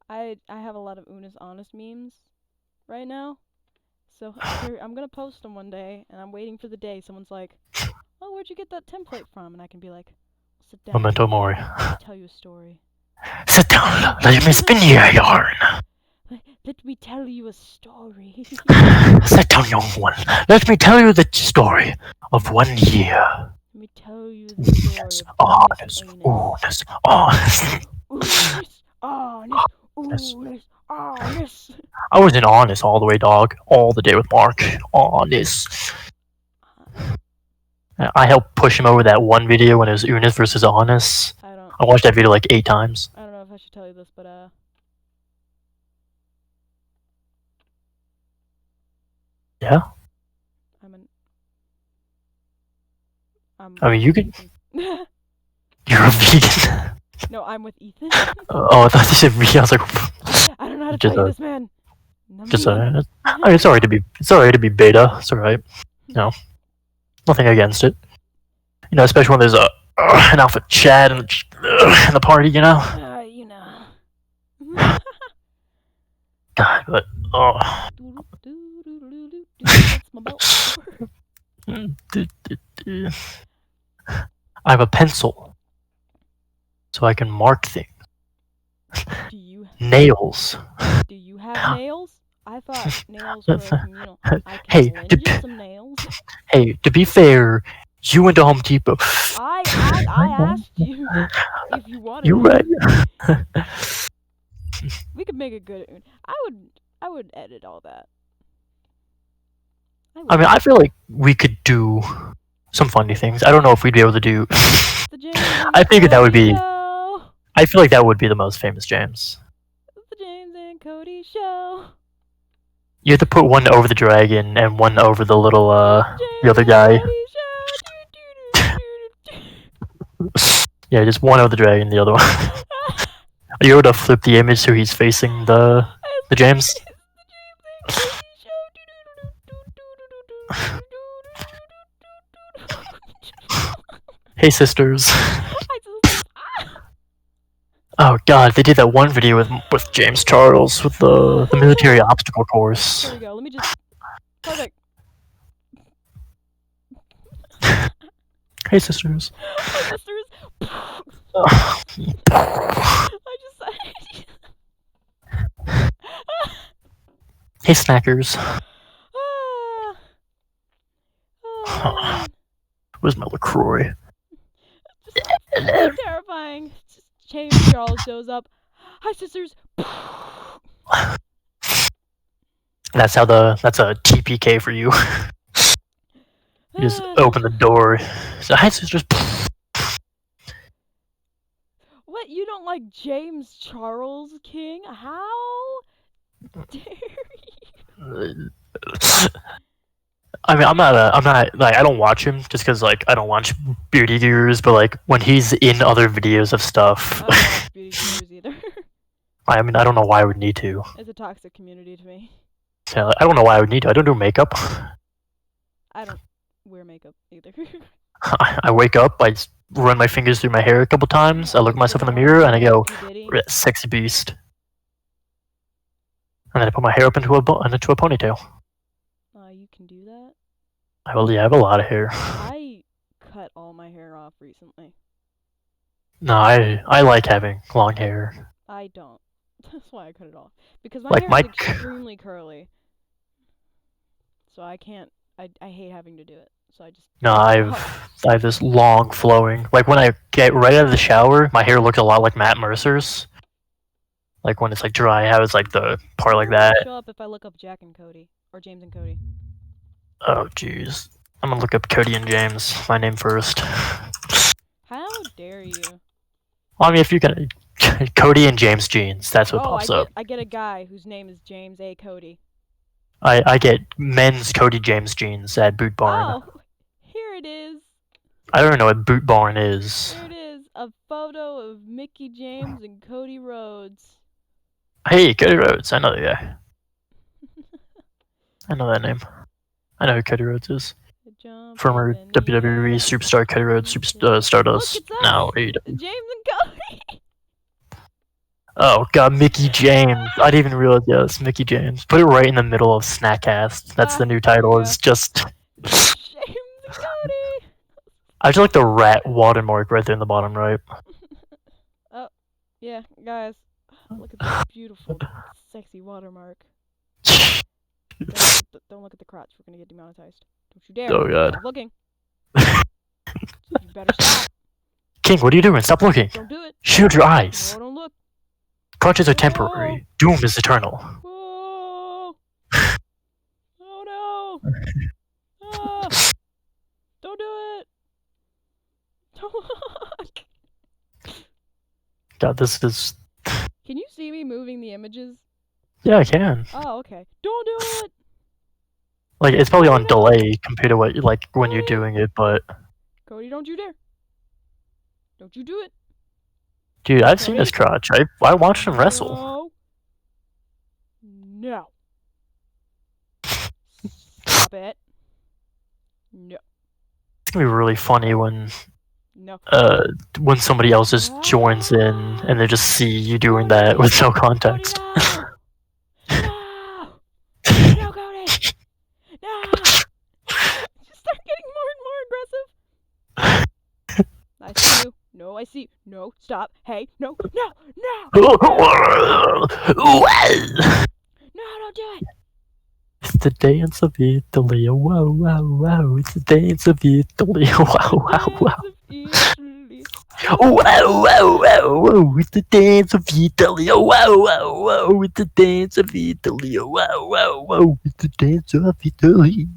I have a lot of Una's Honest memes right now. So I'm gonna post them one day, and I'm waiting for the day someone's like, "Oh, where'd you get that template from?" And I can be like, "Sit down. Memento mori. Let me tell you a story. Sit down. Let me spin your yarn. Let me tell you a story." Sit down, young one. Let me tell you the story of 1 year. Let me tell you the story of Honest, Unis honest, honest. Unis. Honest, Honest, Unis, Honest. I was in Honest all the way, dog. All the day with Mark. Honest. I helped push him over that one video when it was Unis versus Honest. I watched that video like 8 times. I don't know if I should tell you this, but Yeah? I mean, you can. You're a vegan? No, I'm with Ethan. Oh, I thought you said vegan. I was like, I don't know how to tell you this, man. Just it's alright to be beta. It's alright. No, nothing against it. You know, especially when there's an alpha chat and in the party. You know. You know. God, but That's my belt. I have a pencil, so I can mark things. Do you Nails. Do you have nails? I thought nails were communal. I can Hey, lend you some nails. Hey, to be fair, you went to Home Depot. I asked you if you wanted. You're right. We could make a good. I would edit all that. I mean, I feel like we could do some funny things. I don't know if we'd be able to do. I figured that would be. Show. I feel like that would be the most famous James. The James and Cody Show. You have to put one over the dragon and one over the little the other guy. Yeah, just one over the dragon, the other one. Are you able to flip the image so he's facing the James? Hey sisters. Oh god, they did that one video with James Charles with the military obstacle course. There we go. Let me just. Perfect. Hey sisters. Hey sisters. I just said. Hey snackers. Oh, Where's my LaCroix? Just terrifying. James Charles shows up. Hi sisters. That's a TPK for you. You just open the door. So, hi sisters. What? You don't like James Charles King? How dare you? I mean, I'm not like I don't watch him just because like I don't watch beauty gurus, but like when he's in other videos of stuff. I don't watch beauty gurus either. I mean, I don't know why I would need to. It's a toxic community to me. Yeah, I don't know why I would need to. I don't do makeup. I don't wear makeup either. I wake up, I run my fingers through my hair a couple times, I look at myself in the mirror, and I go, sexy beast. And then I put my hair up into a ponytail. You can do that? I have a lot of hair. I cut all my hair off recently. No, I like having long hair. I don't. That's why I cut it off. Because my hair is extremely curly. So I can't. I hate having to do it. So I just. No, I have this long flowing. Like when I get right out of the shower, my hair looks a lot like Matt Mercer's. Like when it's like dry, how it's like the part like that. Show up if I look up Jack and Cody or James and Cody. Oh jeez, I'm gonna look up Cody and James. My name first. How dare you? Well, I mean, if you can, Cody and James jeans. That's what pops up. I get a guy whose name is James A. Cody. I get men's Cody James jeans at Boot Barn. Oh, here it is. I don't know what Boot Barn is. Here it is, a photo of Mickey James and Cody Rhodes. Hey, Cody Rhodes. I know the guy. I know that name. I know who Cody Rhodes is. Former WWE superstar Cody Rhodes, Stardust. Now AEW. James and Cody. Oh god, Mickey James. I didn't even realize. Yeah, it's Mickey James. Put it right in the middle of Snackcast. That's the new title. It's just James and Cody. I just like the rat watermark right there in the bottom right. Oh, yeah, guys. Look at this beautiful, sexy watermark. Don't look at the crotch. We're gonna get demonetized. Don't you dare. Oh god. Stop looking. You better stop. King, what are you doing? Stop looking. Don't do it. Shield your eyes. No, don't look. Crutches are Whoa! temporary. Doom is eternal. Whoa! Oh no! Ah! Don't do it! Don't. God, this is. Can you see me moving the images? Yeah, I can. Oh, okay. Don't do it! Like, it's probably Cody, on no! delay compared to what like when you're Cody! doing it, but Cody, don't you dare! Don't you do it! dude, I've seen Cody! this crotch. I watched him wrestle. No! No! Stop it! No! It's gonna be really funny No! when somebody else just joins in and they just see you doing that with no Cody, context. no! No! No, Cody! No! Just start getting more and more aggressive. I see you. No, I see. No, stop. Hey, no, no, no! No, don't do it! It's the dance of Italy. Wow, wow, wow. It's the dance of Italy. Wow, wow, wow. Italy. Wow, wow, wow, wow. It's the dance of Italy. Wow, wow, wow. It's the dance of Italy. Wow, wow, wow. It's the dance of Italy.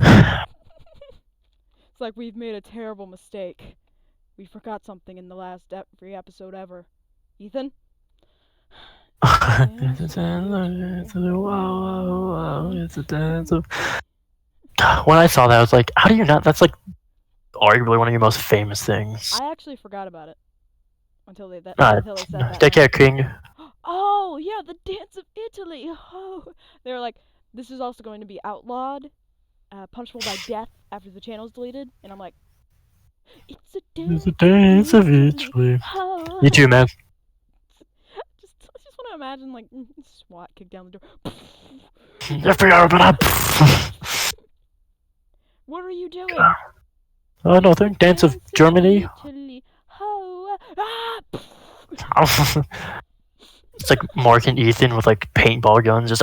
It's like we've made a terrible mistake. We forgot something in the last every episode ever. Ethan? It's a dance of wow, wow, wow. It's a dance of. When I saw that, I was like, how do you not? That's like arguably one of your most famous things. I actually forgot about it until they said that. Take care, King. Oh yeah, the dance of Italy. Oh, they were like, this is also going to be outlawed, punishable by death after the channel's deleted, and I'm like, it's a dance of Italy. Italy. Oh. You too, man. I just want to imagine like SWAT kick down the door. What are you doing? Oh no, they're Dance of Germany. Italy. Oh. Ah. It's like Mark and Ethan with like paintball guns, just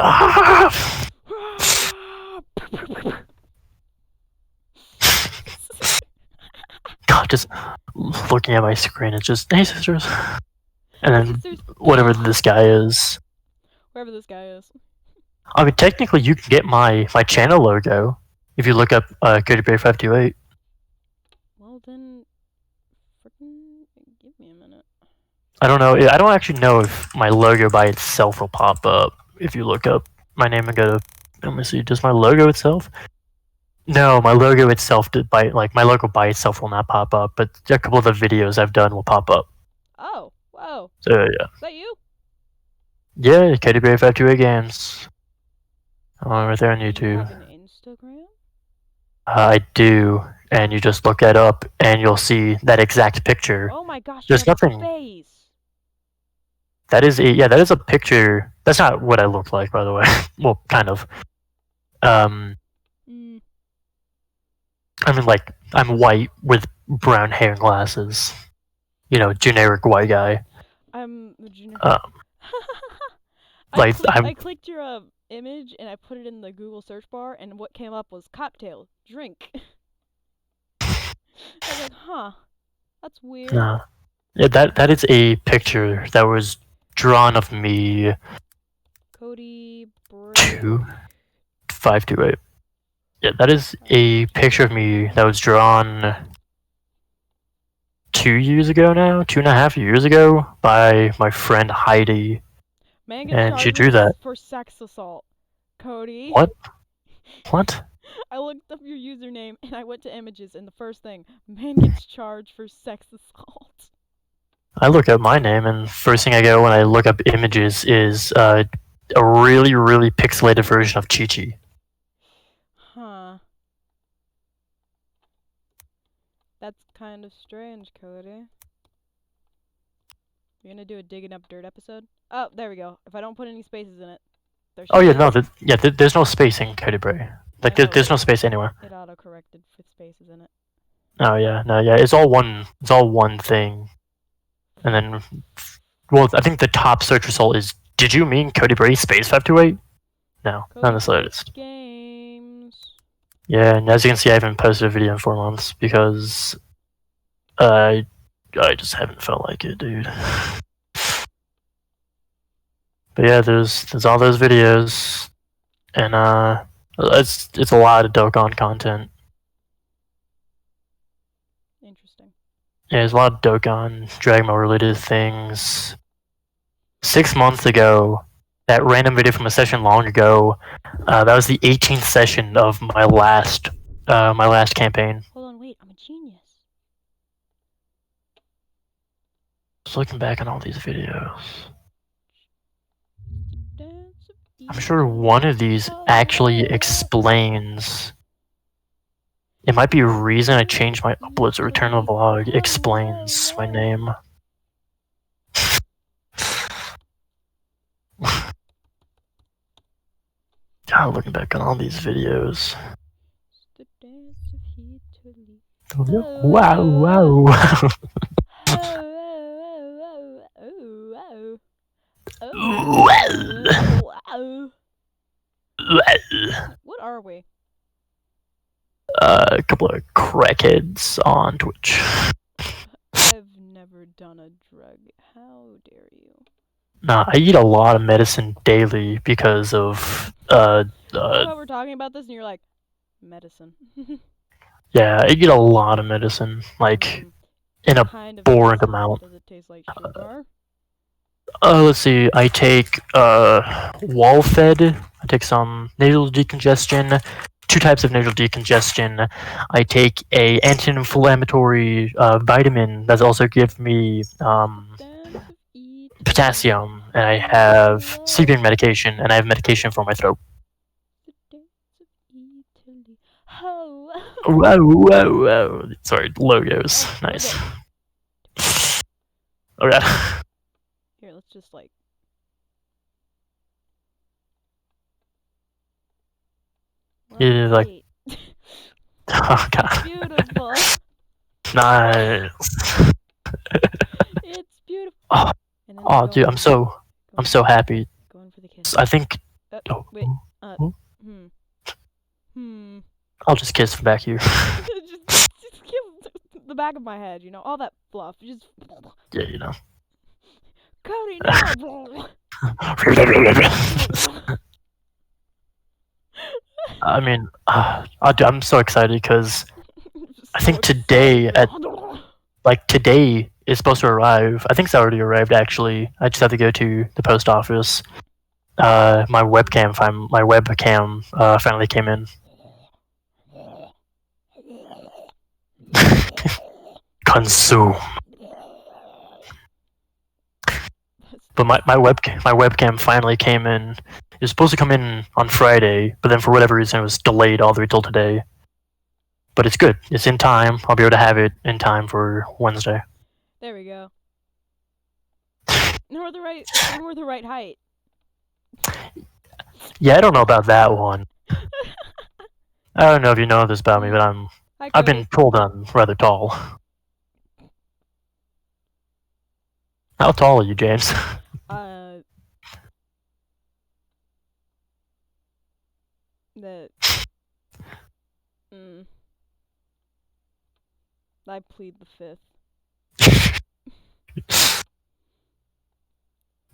God, just looking at my screen, it's just hey sisters, and then whatever this guy is. Whoever this guy is. I mean, technically, you can get my channel logo if you look up CodyBray528. Well then, frickin' give me a minute. I don't know. I don't actually know if my logo by itself will pop up if you look up my name and go to. Let me see. Does my logo itself? No, my logo itself my logo by itself will not pop up, but a couple of the videos I've done will pop up. Oh, whoa. So yeah. Is that you? Yeah, CodyBray528 Games. Right there on YouTube. Do you have an Instagram? I do, and you just look that up, and you'll see that exact picture. Oh my gosh, There's you have nothing. A face. That is a picture. That's not what I look like, by the way. Well, kind of. I mean, like, I'm white with brown hair and glasses. You know, generic white guy. I'm the generic. Like, I clicked your image and I put it in the Google search bar, and what came up was cocktail, drink. I was like, huh, that's weird. Yeah, that is a picture that was drawn of me. Cody Bray. 528. Yeah, that is a picture of me that was drawn 2 years ago now, 2.5 years ago, by my friend Heidi. And she drew that. For sex assault. Cody. What? What? I looked up your username and I went to images, and the first thing, man gets charged for sex assault. I look up my name, and first thing I go when I look up images is a really, really pixelated version of Chi-Chi. Huh. That's kind of strange, Cody. You're gonna do a digging up dirt episode? Oh, there we go. If I don't put any spaces in it, there's. Oh yeah, no, there's no space in Cody Bray. Like there's no space anywhere. It auto-corrected with spaces in it. Oh yeah, no, yeah, it's all one thing. And then, well, I think the top search result is, did you mean Cody Bray space 528? No, not the slightest. Games. Yeah, and as you can see, I haven't posted a video in 4 months because I just haven't felt like it, dude. But yeah, there's all those videos, and it's a lot of Dokkan content. Interesting. Yeah, there's a lot of Dokkan, Dragon Ball related things. 6 months ago, that random video from a session long ago, that was the 18th session of my last campaign. Hold on, wait, I'm a genius. Just looking back on all these videos, Dance of I'm sure Italy. one of these actually Oh, explains. It might be a reason I changed my uploads to Return of Italy. the Vlog. Explains my Oh, name. God, looking back on all these videos. the dance of Italy. Wow, Oh, wow. oh, oh, oh, oh, Well, oh, oh. well. What are we? A couple of crackheads on Twitch. I've never done a drug. How dare you? Nah, I eat a lot of medicine daily because of I love how we're talking about this and you're like, medicine. yeah, I eat a lot of medicine, like in What a kind of abhorrent medicine? amount. Does it taste like sugar? Let's see. I take wall fed. I take some nasal decongestion. Two types of nasal decongestion. I take a anti-inflammatory vitamin that also gives me The dance of Italy. potassium, and I have sleeping Oh, medication, and I have medication for my throat. the dance of Italy. Oh, Whoa, whoa, whoa! Sorry, logos. oh, Nice. logo. Oh yeah. Here, let's just like. We're on Yeah, like light. oh god. Beautiful. Nice. It's beautiful. Oh, And then they're oh, dude, going in. I'm Going so in. happy. Going for the kiss. I think. Oh, Wait. oh, Hmm. Hmm. I'll just kiss from back here. just kiss the back of my head, you know, all that fluff. Just Yeah, you know. Cody, no. I mean, I'm so excited because I So think today excited. today is supposed to arrive. I think it's already arrived actually. I just have to go to the post office. My webcam finally came in. Consume. But my webcam finally came in. It was supposed to come in on Friday, but then for whatever reason it was delayed all the way till today. But it's good. It's in time. I'll be able to have it in time for Wednesday. There we go. Nor the right height. Yeah, I don't know about that one. I don't know if you know this about me, but Hi, I've been Cody. told I'm rather tall. How tall are you, James? Uh, that. Mm, I plead the fifth.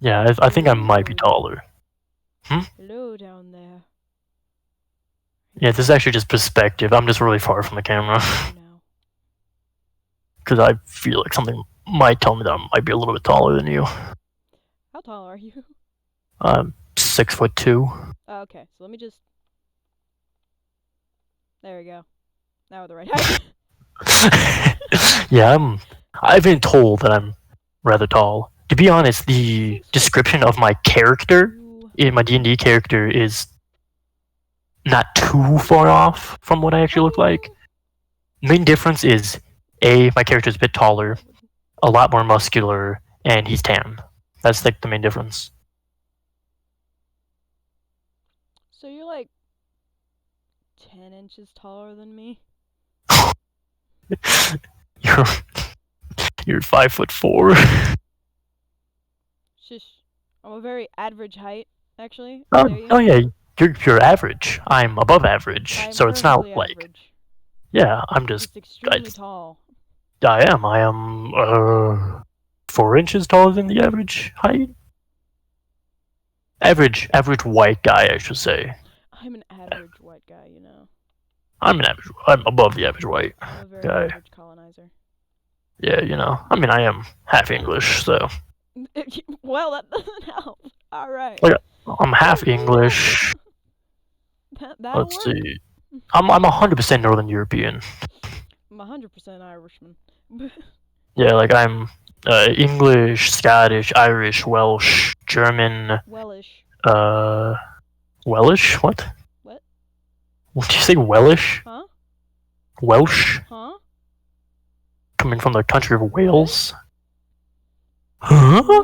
Yeah, I think I might be Hello. taller. Hello down there. Yeah, this is actually just perspective. I'm just really far from the camera Now. because I feel like something might tell me that I might be a little bit taller than you. How tall are you? I'm 6'2". Oh, okay, so let me just. There we go. Now we're the right height. Yeah, I've been told that I'm rather tall. To be honest, the Six foot description of my character two. in my D&D character is not too far off from what I actually look like. Main difference is my character is a bit taller, a lot more muscular, and he's tan. That's like the main difference. So you're like 10 inches taller than me? you're you're 5'4". Shush. I'm a very average height, actually. I dare Oh, you. oh yeah, you're average. I'm above average, I'm so it's not perfectly like average. yeah. I'm just Just extremely I, tall. I am 4 inches taller than the average height. Average white guy, I should say. I'm an average white guy, you know. I'm above the average white I'm a very guy. average colonizer. Yeah, I mean, I am half English, so Well, that doesn't help. All right. like I'm half English. That'll Let's work. see. I'm 100% Northern European. I'm 100% Irishman. Yeah, like I'm English, Scottish, Irish, Welsh, German, Wellish. uh, Welsh. What? What? What did you say? Welsh? Huh? Welsh? Huh? Coming from the country of What? Wales? Huh? Huh?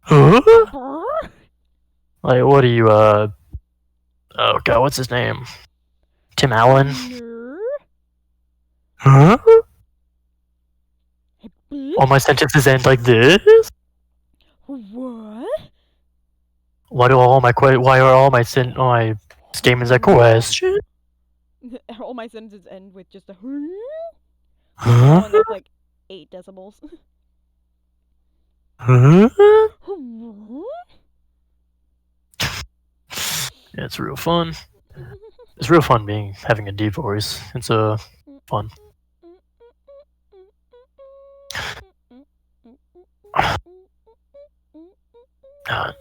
Huh? Brr? Like, what are you? Oh god, what's his name? Tim Allen? Ner? Huh? Hey, All my bitch? sentences end like this? What? Why are all my statements a question? All my sentences end with just a Huh? going up like 8 decibels. Huh? Yeah, it's real fun. It's real fun having a deep voice. It's fun. Yeah,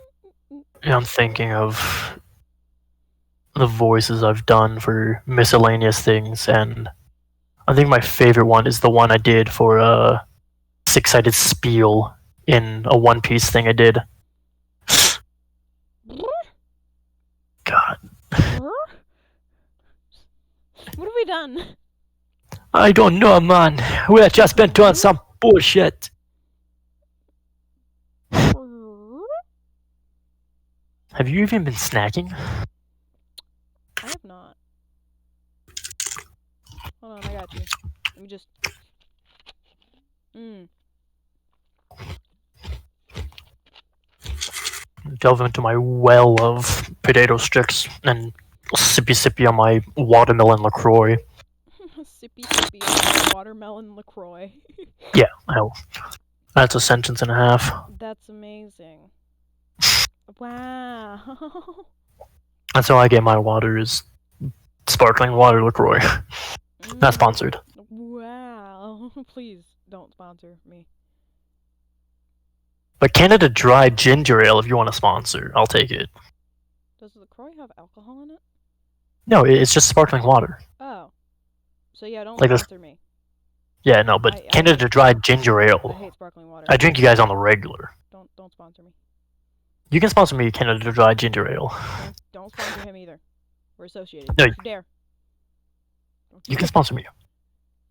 I'm thinking of the voices I've done for miscellaneous things, and I think my favorite one is the one I did for a six-sided spiel in a One Piece thing I did. God, What have we done? I don't know, man. We have just been doing some bullshit. Have you even been snacking? I have not. Hold on, I got you. Let me just. Delve into my well of potato sticks and sippy on my watermelon LaCroix. Sippy on watermelon LaCroix. Yeah, that's a sentence and a half. That's amazing. Wow. That's how I get my water is sparkling water LaCroix. Not sponsored. Wow. Please don't sponsor me. But Canada Dry Ginger Ale, if you want to sponsor, I'll take it. Does LaCroix have alcohol in it? No, it's just sparkling water. Oh. So yeah, don't Like sponsor me. Yeah, no, but Canada Dry Ginger I Ale. hate sparkling water. I drink you guys on the regular. Don't sponsor me. You can sponsor me Canada Dry Ginger Ale. Don't sponsor him either. We're associated. No, Don't you dare. You can sponsor me.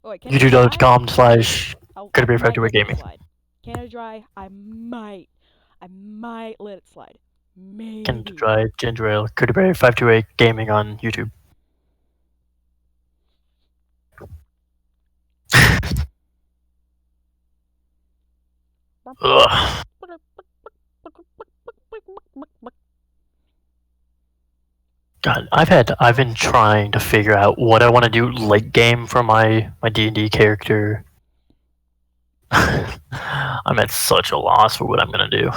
Oh, wait, YouTube.com/CodeBear528 Gaming. Canada Dry, I might let it slide. Maybe. Canada Dry Ginger Ale, CodeBear528 Gaming on YouTube. Ugh. God, I've been trying to figure out what I want to do late game for my D&D character. I'm at such a loss for what I'm gonna do.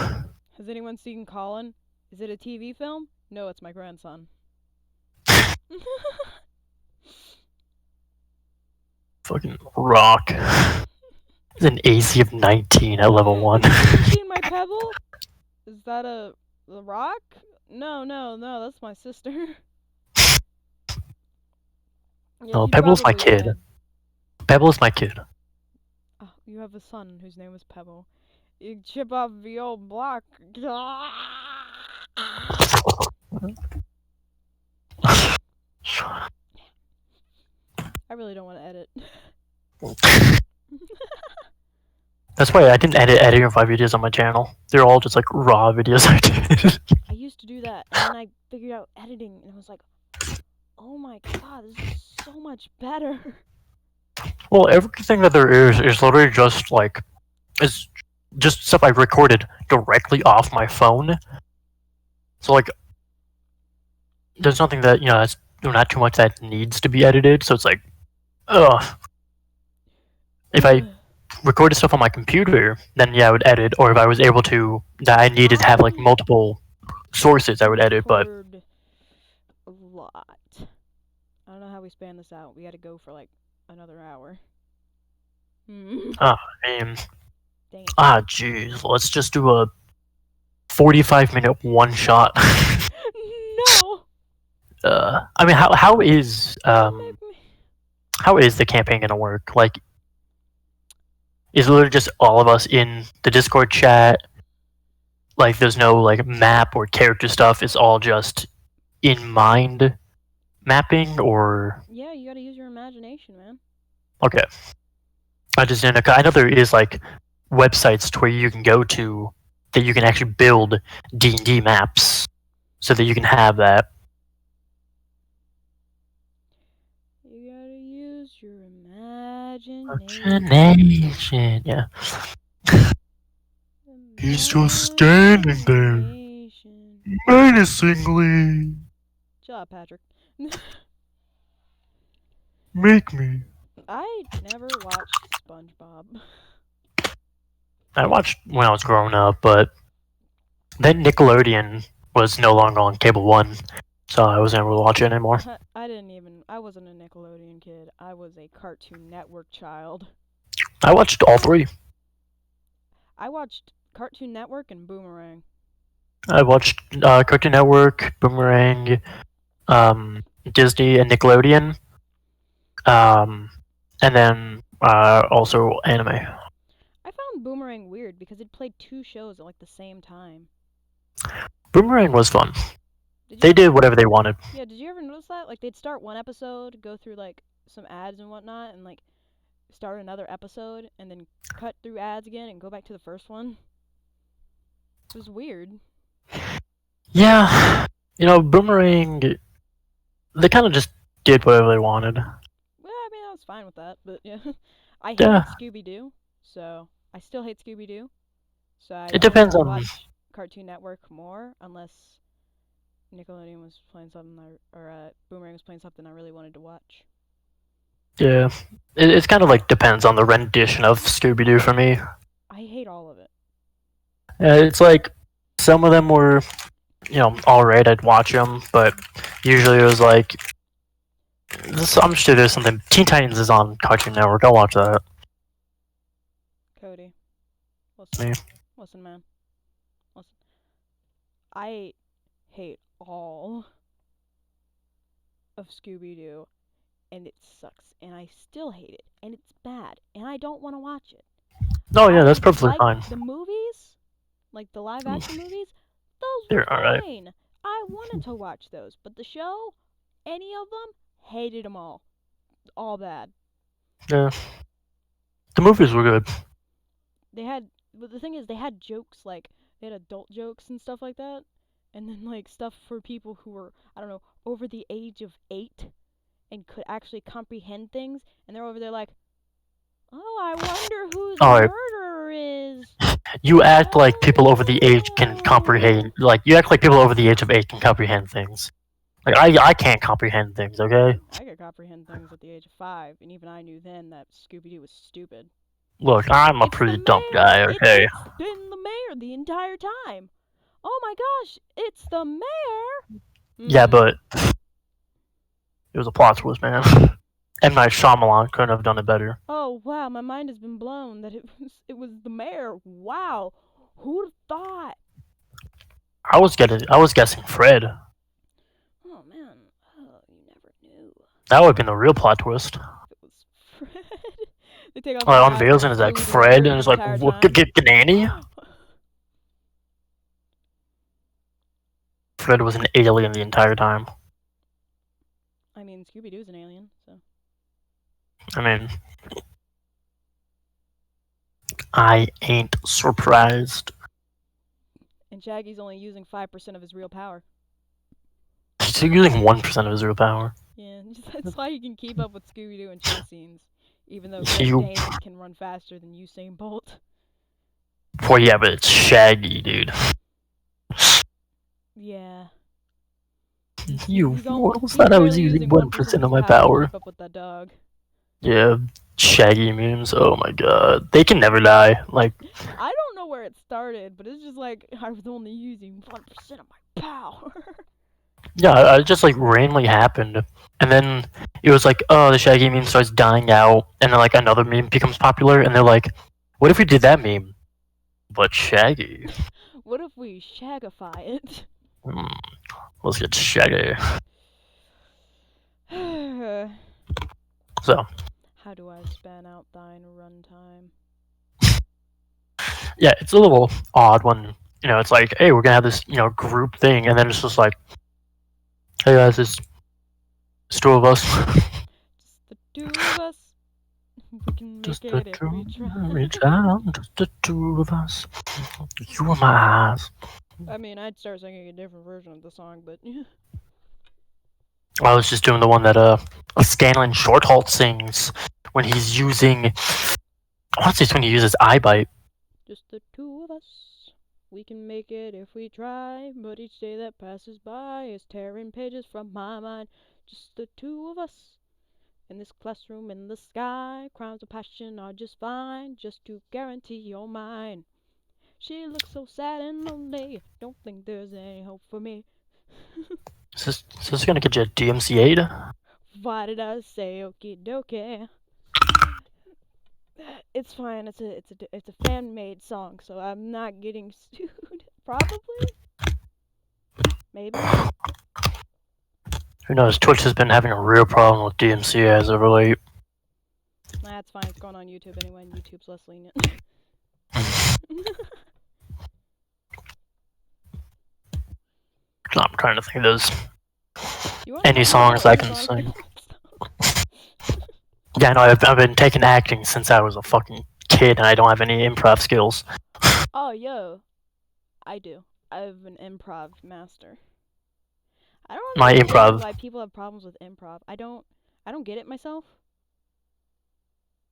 Has anyone seen Colin? Is it a TV film? No, it's my grandson. Fucking rock. It's an AC of 19 at level 1. Have you seen my pebble? Is that the rock? No, that's my sister. No, Pebble's my kid. Dead. Pebble's my kid. Oh, you have a son whose name is Pebble. You chip off the old block. I really don't want to edit. That's why I didn't edit any of my videos on my channel. They're all just like raw videos I did. I used to do that, and then I figured out editing, and I was like, oh my god, this is so much better. Well, everything that there is literally just like, is just stuff I recorded directly off my phone. So like, there's nothing that, it's not too much that needs to be edited, so it's like, ugh. If I recorded stuff on my computer, then yeah, I would edit. Or if I was able to, that I needed to have like I multiple sources, I would edit. But record a lot. I don't know how we span this out. We got to go for like another hour. Hmm. I mean, Dang it. jeez, let's just do a 45-minute one shot. No! I mean, Don't make me. how is the campaign gonna work? Like, is it literally just all of us in the Discord chat? Like, there's no like map or character stuff. It's all just in mind mapping, or Yeah, you gotta use your imagination, man. okay. I just didn't know. I know there is like websites to where you can go to that you can actually build D&D maps so that you can have that. You gotta use your imagination. Imagination, yeah. He's just standing there, Imagination. menacingly. Chill out, Patrick. Make me. I never watched SpongeBob. I watched when I was growing up, but then Nickelodeon was no longer on Cable One, so I wasn't able to watch it anymore. I didn't even. I wasn't a Nickelodeon kid. I was a Cartoon Network child. I watched all three. I watched Cartoon Network and Boomerang. I watched Cartoon Network, Boomerang, Disney, and Nickelodeon, and then also anime. I found Boomerang weird because it played two shows at like the same time. Boomerang was fun. Did you They ever, did whatever they wanted. yeah, did you ever notice that? Like they'd start one episode, go through like some ads and whatnot, and like start another episode, and then cut through ads again and go back to the first one. It was weird. Yeah, Boomerang. They kind of just did whatever they wanted. Well, I mean, I was fine with that, but yeah, I Yeah, hated Scooby Doo, so I still hate Scooby Doo. So I it don't depends on. watch Cartoon Network more unless Nickelodeon was playing something or Boomerang was playing something I really wanted to watch. Yeah, it's kind of like depends on the rendition of Scooby Doo for me. I hate all of it. It's like some of them were, alright. I'd watch them, but usually it was like, I'm sure there's something. Teen Titans is on Cartoon Network. I'll watch that. Cody, listen, Me. listen, man, listen. I hate all of Scooby Doo, and it sucks, and I still hate it, and it's bad, and I don't want to watch it. Oh yeah, that's I perfectly like fine. the movies, like the live action movies. Those were They're alright. fine. I wanted to watch those, but the show, any of them, hated them all bad. Yeah, the movies were good. They had, but the thing is, they had jokes like they had adult jokes and stuff like that, and then like stuff for people who were, I don't know, over the age of 8 and could actually comprehend things, and they're over there like, oh, I wonder who the Alright, murderer is. you act like people over the age can Oh. comprehend. Like you act like people over the age of 8 can comprehend things. Like I can't comprehend things. Okay. I could comprehend things at the age of 5, and even I knew then that Scooby Doo was stupid. Look, I'm a It's the pretty dumb mayor! guy. Okay. It's been the mayor the entire time! Oh my gosh, it's the mayor! Yeah, Hmm. but it was a plot twist, man. M. Night Shyamalan couldn't have done it better. Oh wow, my mind has been blown that it was the mayor. Wow. Who'd have thought? I was guessing Fred. Oh man. Oh, you never knew. That would have been the real plot twist. It was Fred. They take off his Well, mask unveils and and it's it's like literally the Fred, mayor and the it's like, entire what, time. get nanny? Fred was an alien the entire time. I mean, Scooby Doo's an alien, so. I mean, I ain't surprised. And Shaggy's only using 5% of his real power. He's using 1% of his real power. Yeah, that's why he can keep up with Scooby Doo and chase scenes, even though You, David can run faster than Usain Bolt. well, yeah, but it's Shaggy, dude. Yeah. You He's mortals he's thought I was barely using using 1% 1% of of his my power to power. keep up with that dog. Yeah, Shaggy memes. Oh my god, they can never die. Like, I don't know where it started, but it's just like I was only using 1% of my power. yeah, it just like randomly happened, and then it was like, oh, the Shaggy meme starts dying out, and then like another meme becomes popular, and they're like, what if we did that meme, but Shaggy? What if we shagify it? Hmm, let's get Shaggy. So How do I span out thine runtime? yeah, it's a little odd when it's like, hey, we're gonna have this group thing, and then it's just like, hey guys, it's two of us. Just the two of us. We can make Just the it if two, we try. reach out, just the two of us. You are my eyes. I mean, I'd start singing a different version of the song, but I was just doing the one that Scanlan Shorthalt sings when he's using. I want to say it's when he uses eye bite. just the two of us. We can make it if we try, but each day that passes by is tearing pages from my mind. Just the two of us. In this classroom in the sky, crimes of passion are just fine, just to guarantee you're mine. She looks so sad and lonely, don't think there's any hope for me. Is this gonna get you DMCA'd? Why did I say okie dokie? It's fine. It's a fan made song, so I'm not getting sued. Probably, maybe. Who knows? Twitch has been having a real problem with DMCA as of late. Nah, it's fine. It's going on YouTube anyway, and YouTube's less lenient. I'm trying to think of those You want to any talk about songs what I other can songs I sing. like? Yeah, no, I've been taking acting since I was a fucking kid, and I don't have any improv skills. Oh, yo, I do. I'm an improv master. I don't My understand improv. why people have problems with improv. I don't get it myself.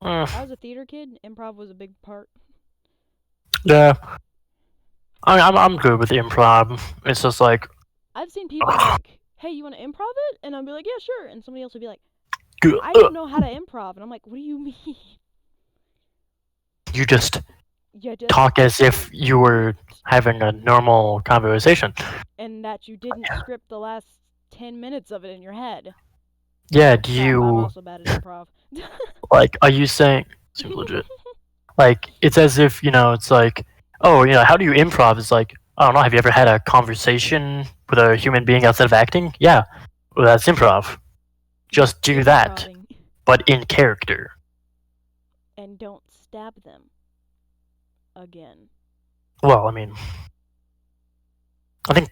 Uh, I was a theater kid. Improv was a big part. yeah, I'm good with improv. It's just like, I've seen people be like, "Hey, you want to improv it?" And I'll be like, "Yeah, sure." And somebody else would be like, "I don't know how to improv." And I'm like, "What do you mean?" you just You just talk as if you were having a normal conversation. and that you didn't script the last 10 minutes of it in your head. Yeah, Oh do crap, I'm you also bad at improv. like? Are you saying? Seems legit. Like it's as if it's like, oh, how do you improv? It's like, I don't know. Have you ever had a conversation with a human being outside of acting? Yeah, well, that's improv. Just do that, Improving. but in character. And don't stab them again. Well, I mean, I think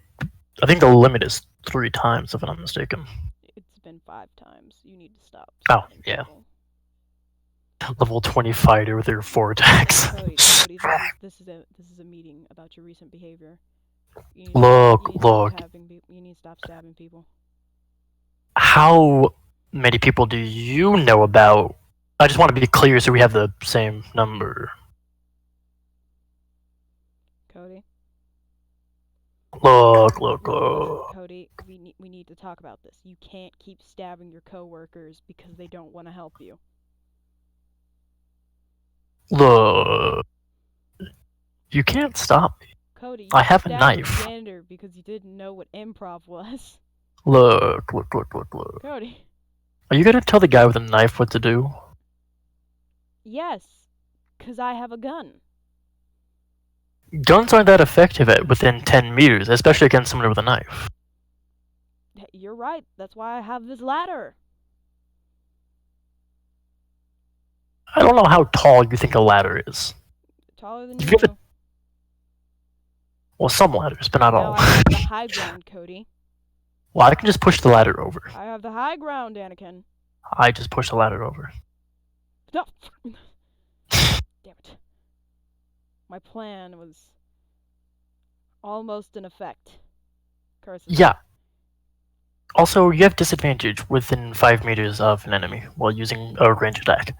I think the limit is 3 times, if I'm not mistaken. It's been 5 times. You need to stop Oh stabbing yeah, people. level 20 fighter with your 4 attacks. Cody, this is a meeting about your recent behavior. Look, You need to stop look. stabbing people. You need to stop stabbing people. How many people do you know about? I just want to be clear so we have the same number. Cody. Look. Cody, we need to talk about this. You can't keep stabbing your coworkers because they don't want to help you. Look. You can't stop me. Cody, I you have a stabbed the knife. janitor because you didn't know what improv was. Look. Cody. Are you gonna tell the guy with a knife what to do? Yes, because I have a gun. Guns aren't that effective at within 10 meters, especially against someone with a knife. You're right. That's why I have this ladder. I don't know how tall you think a ladder is. Taller than If you have you. well, some ladders, but not Now all. I have the high ground, Cody. Well, I can just push the ladder over. I have the high ground, Anakin. I just push the ladder over. No. Damn it. My plan was almost in effect. Curses. Yeah. Also, you have disadvantage within 5 meters of an enemy while using a range attack.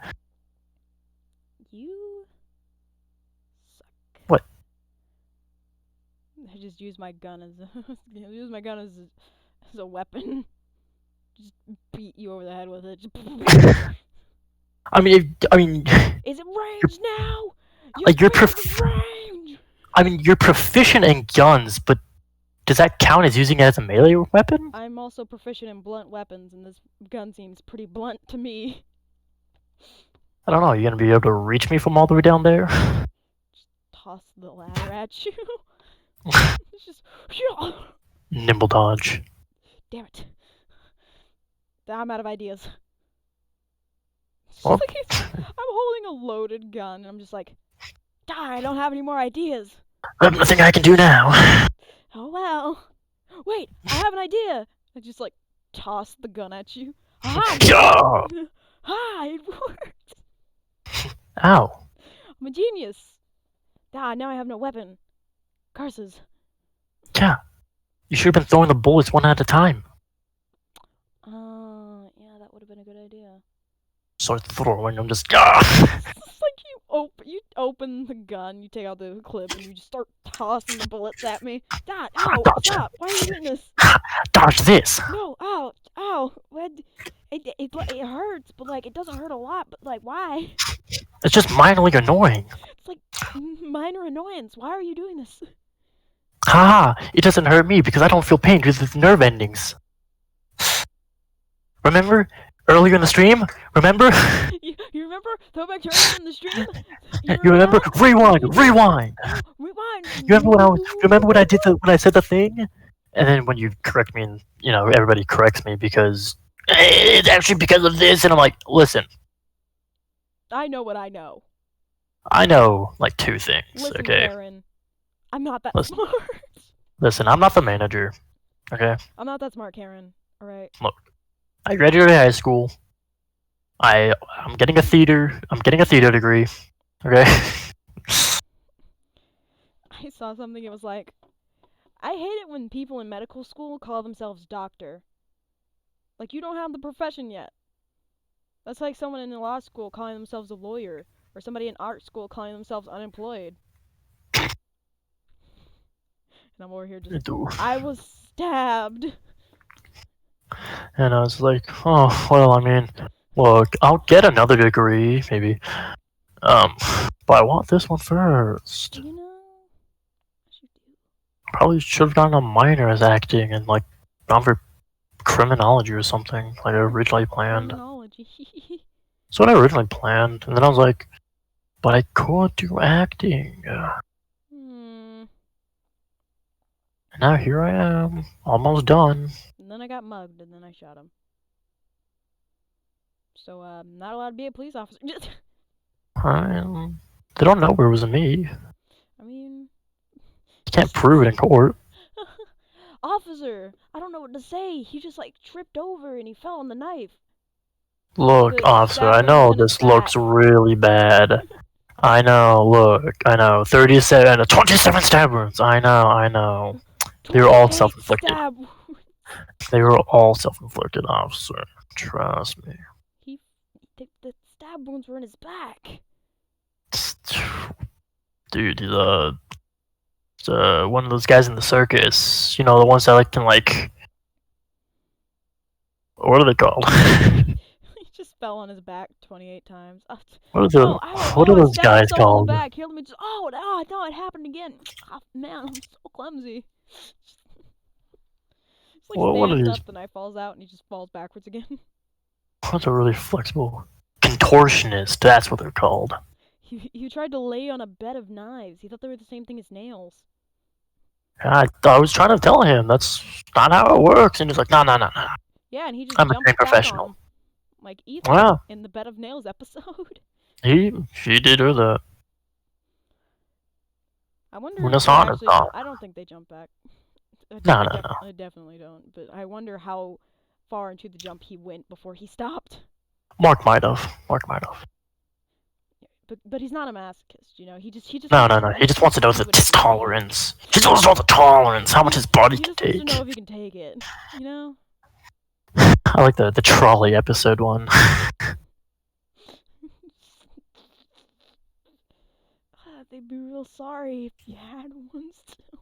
You suck. What? I just use my gun as as a weapon. Just beat you over the head with it. I mean, Is it you're, range now? You're like you're beyond range. I mean, you're proficient in guns, but does that count as using it as a melee weapon? I'm also proficient in blunt weapons, and this gun seems pretty blunt to me. I don't know. You're gonna be able to reach me from all the way down there? Just toss the ladder at you. It's just. Nimble dodge. Damn it. I'm out of ideas. It's just Well, like I'm holding a loaded gun, and I'm just like, I don't have any more ideas. there's nothing I can do now. Oh well. Wait, I have an idea. I just like toss the gun at you. Aha! Yeah. Ha! It worked. Ow. I'm a genius. Now I have no weapon. Curses. Yeah. You should have been throwing the bullets one at a time. Yeah, that would have been a good idea. Start throwing them just. It's like you open the gun, you take out the clip, and you just start tossing the bullets at me. Dad, ow, Dodge. stop! Why are you doing this? Dodge this. No, ow, ow. It hurts, but like it doesn't hurt a lot. But like, why? It's just minorly annoying. It's like minor annoyance. Why are you doing this? Haha, it doesn't hurt me because I don't feel pain due to the nerve endings. Remember? Earlier in the stream? Remember? You remember Throwback to earlier in the stream? You remember? that? Rewind! Rewind! Rewind. You remember when I did when I said the thing? And then when you correct me and, everybody corrects me because it's actually because of this, and I'm like, listen, I know what I know. I know like two things, Listen, okay? Karen, I'm not that Listen. smart. Listen, I'm not the manager, okay? I'm not that smart, Karen. All right. Look, I graduated high school. I'm getting a theater degree, okay? I saw something. It was like, I hate it when people in medical school call themselves doctor. Like, you don't have the profession yet. That's like someone in law school calling themselves a lawyer, or somebody in art school calling themselves unemployed. And I'm over here just, I was stabbed. And I was like, oh, well, I mean, look, I'll get another degree, maybe. But I want this one first. You know, what you do? Probably should have gotten a minor as acting and, like, gone for criminology or something, like I originally planned. Criminology. That's what I originally planned. And then I was like, but I could do acting. And now here I am, almost done. And then I got mugged, and then I shot him. So, not allowed to be a police officer. They don't know it was me. I mean... You can't prove it in court. Officer! I don't know what to say. He just, like, tripped over and he fell on the knife. Look, officer, I know this looks really bad. I know, look, I know. 27 stab wounds. I know. They were all self-inflicted. They were all self-inflicted, officer. Trust me. The stab wounds were in his back. Dude, he's one of those guys in the circus. You know, the ones that can what are they called? He just fell on his back 28 times. What are those guys called? Back. Here, let me just. No, it happened again. Oh, man, I'm so clumsy. It's like what are stands these? up, the knife falls out, and he just falls backwards again. What's a really flexible contortionist? That's what they're called. He tried to lay on a bed of knives. He thought they were the same thing as nails. I was trying to tell him that's not how it works, and he's like, no. Yeah, and he just I'm a jumped trained back professional. on him, like Ethan Wow. in the Bed of Nails episode. She did her that. I wonder When if it's on, it's actually. on. I don't think they jump back. No. I definitely don't. But I wonder how far into the jump he went before he stopped. Mark might have. But he's not a masochist, you know. He just No. He just wants to know the tolerance. He just wants to know the tolerance, how much his body can take. He just wants to know if he can take it, you know. I like the trolley episode one. They'd be real sorry if you had one still.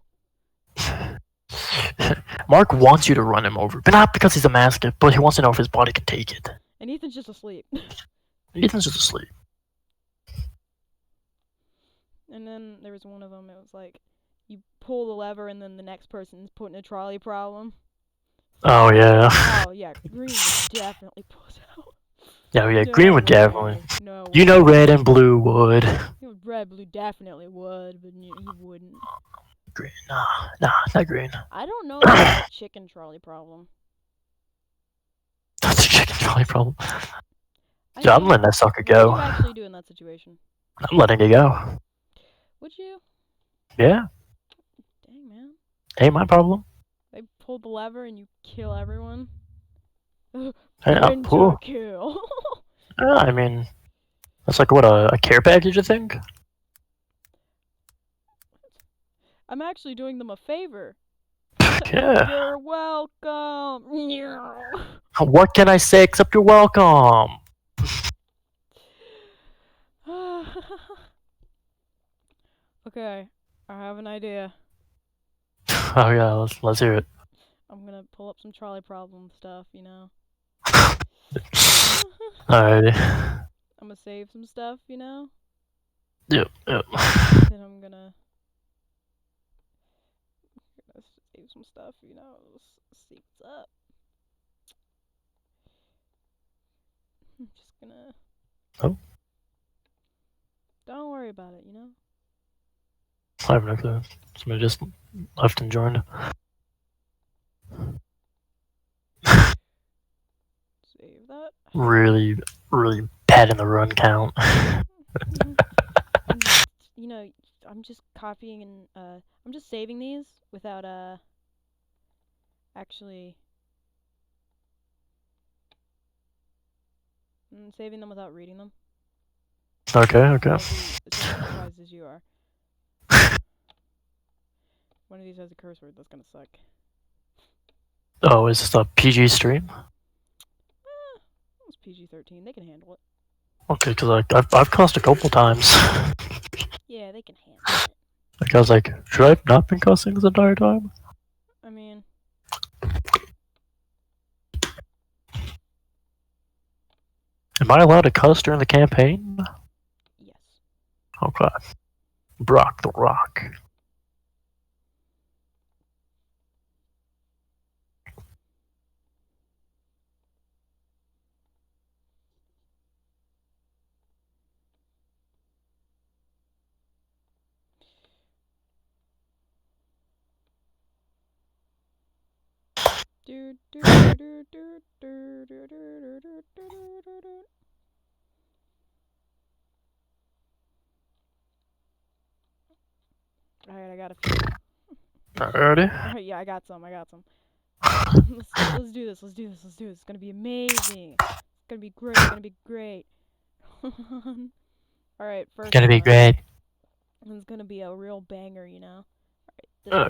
Mark wants you to run him over, but not because he's a masochist, but he wants to know if his body can take it. And Ethan's just asleep. Ethan's just asleep. And then there was one of them. It was like you pull the lever, and then the next person's put in a trolley problem. Oh yeah. Oh yeah, green would definitely pull us out. Yeah. Green No would definitely. way. No You know, way. red and blue would. Red, blue definitely would, but he wouldn't. Green. Nah, not green. I don't know about the chicken trolley problem. That's a chicken trolley problem. I Yeah, I'm mean, letting that sucker what would go. you actually do in that situation? I'm letting it go. Would you? Yeah, Dang, man. ain't my problem. They pull the lever and you kill everyone? Hey, Ninja kill. I mean, that's like what a care package, I think. I'm actually doing them a favor. Yeah. You're welcome. What can I say except you're welcome? Okay, I have an idea. Oh yeah, let's hear it. I'm gonna pull up some trolley problem stuff, you know. Alrighty. I'm gonna save some stuff, you know. Yep. Then I'm gonna save some stuff, you know. Let's see what's up. I'm just gonna. Oh. Don't worry about it, you know. I have no clue. Somebody just left and joined. Save that. Really bad in the run count. And, you know, I'm just copying and I'm just saving these without actually saving them without reading them. Okay. I'll be as surprised as you are. One of these has a curse word. That's gonna suck. Oh, is this a PG stream? It's PG-13. They can handle it. Okay, because I've cussed a couple times. Yeah, they can handle it. Like I was like, should I have not been cussing this entire time? I mean, Am I allowed to cuss during the campaign? yes. Okay. Brock the Rock. Alright, I got a few. Alrighty. Alright, yeah, I got some. Let's do this. It's gonna be amazing. It's gonna be great. Alright, first Gonna be one. great. It's gonna be a real banger, you know. Oh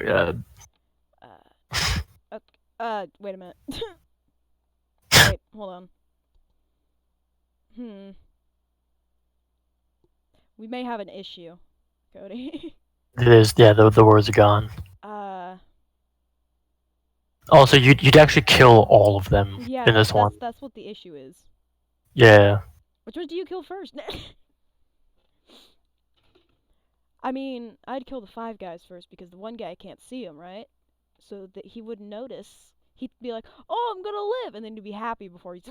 god. Wait a minute. Wait, hold on. We may have an issue, Cody. It is. Yeah, the words are gone. Also, you'd actually kill all of them in this one. That's what the issue is. Yeah. Which one do you kill first? I mean, I'd kill the 5 guys first because the one guy can't see him, right? So that he wouldn't notice. He'd be like, "Oh, I'm gonna live," and then he'd be happy before he's.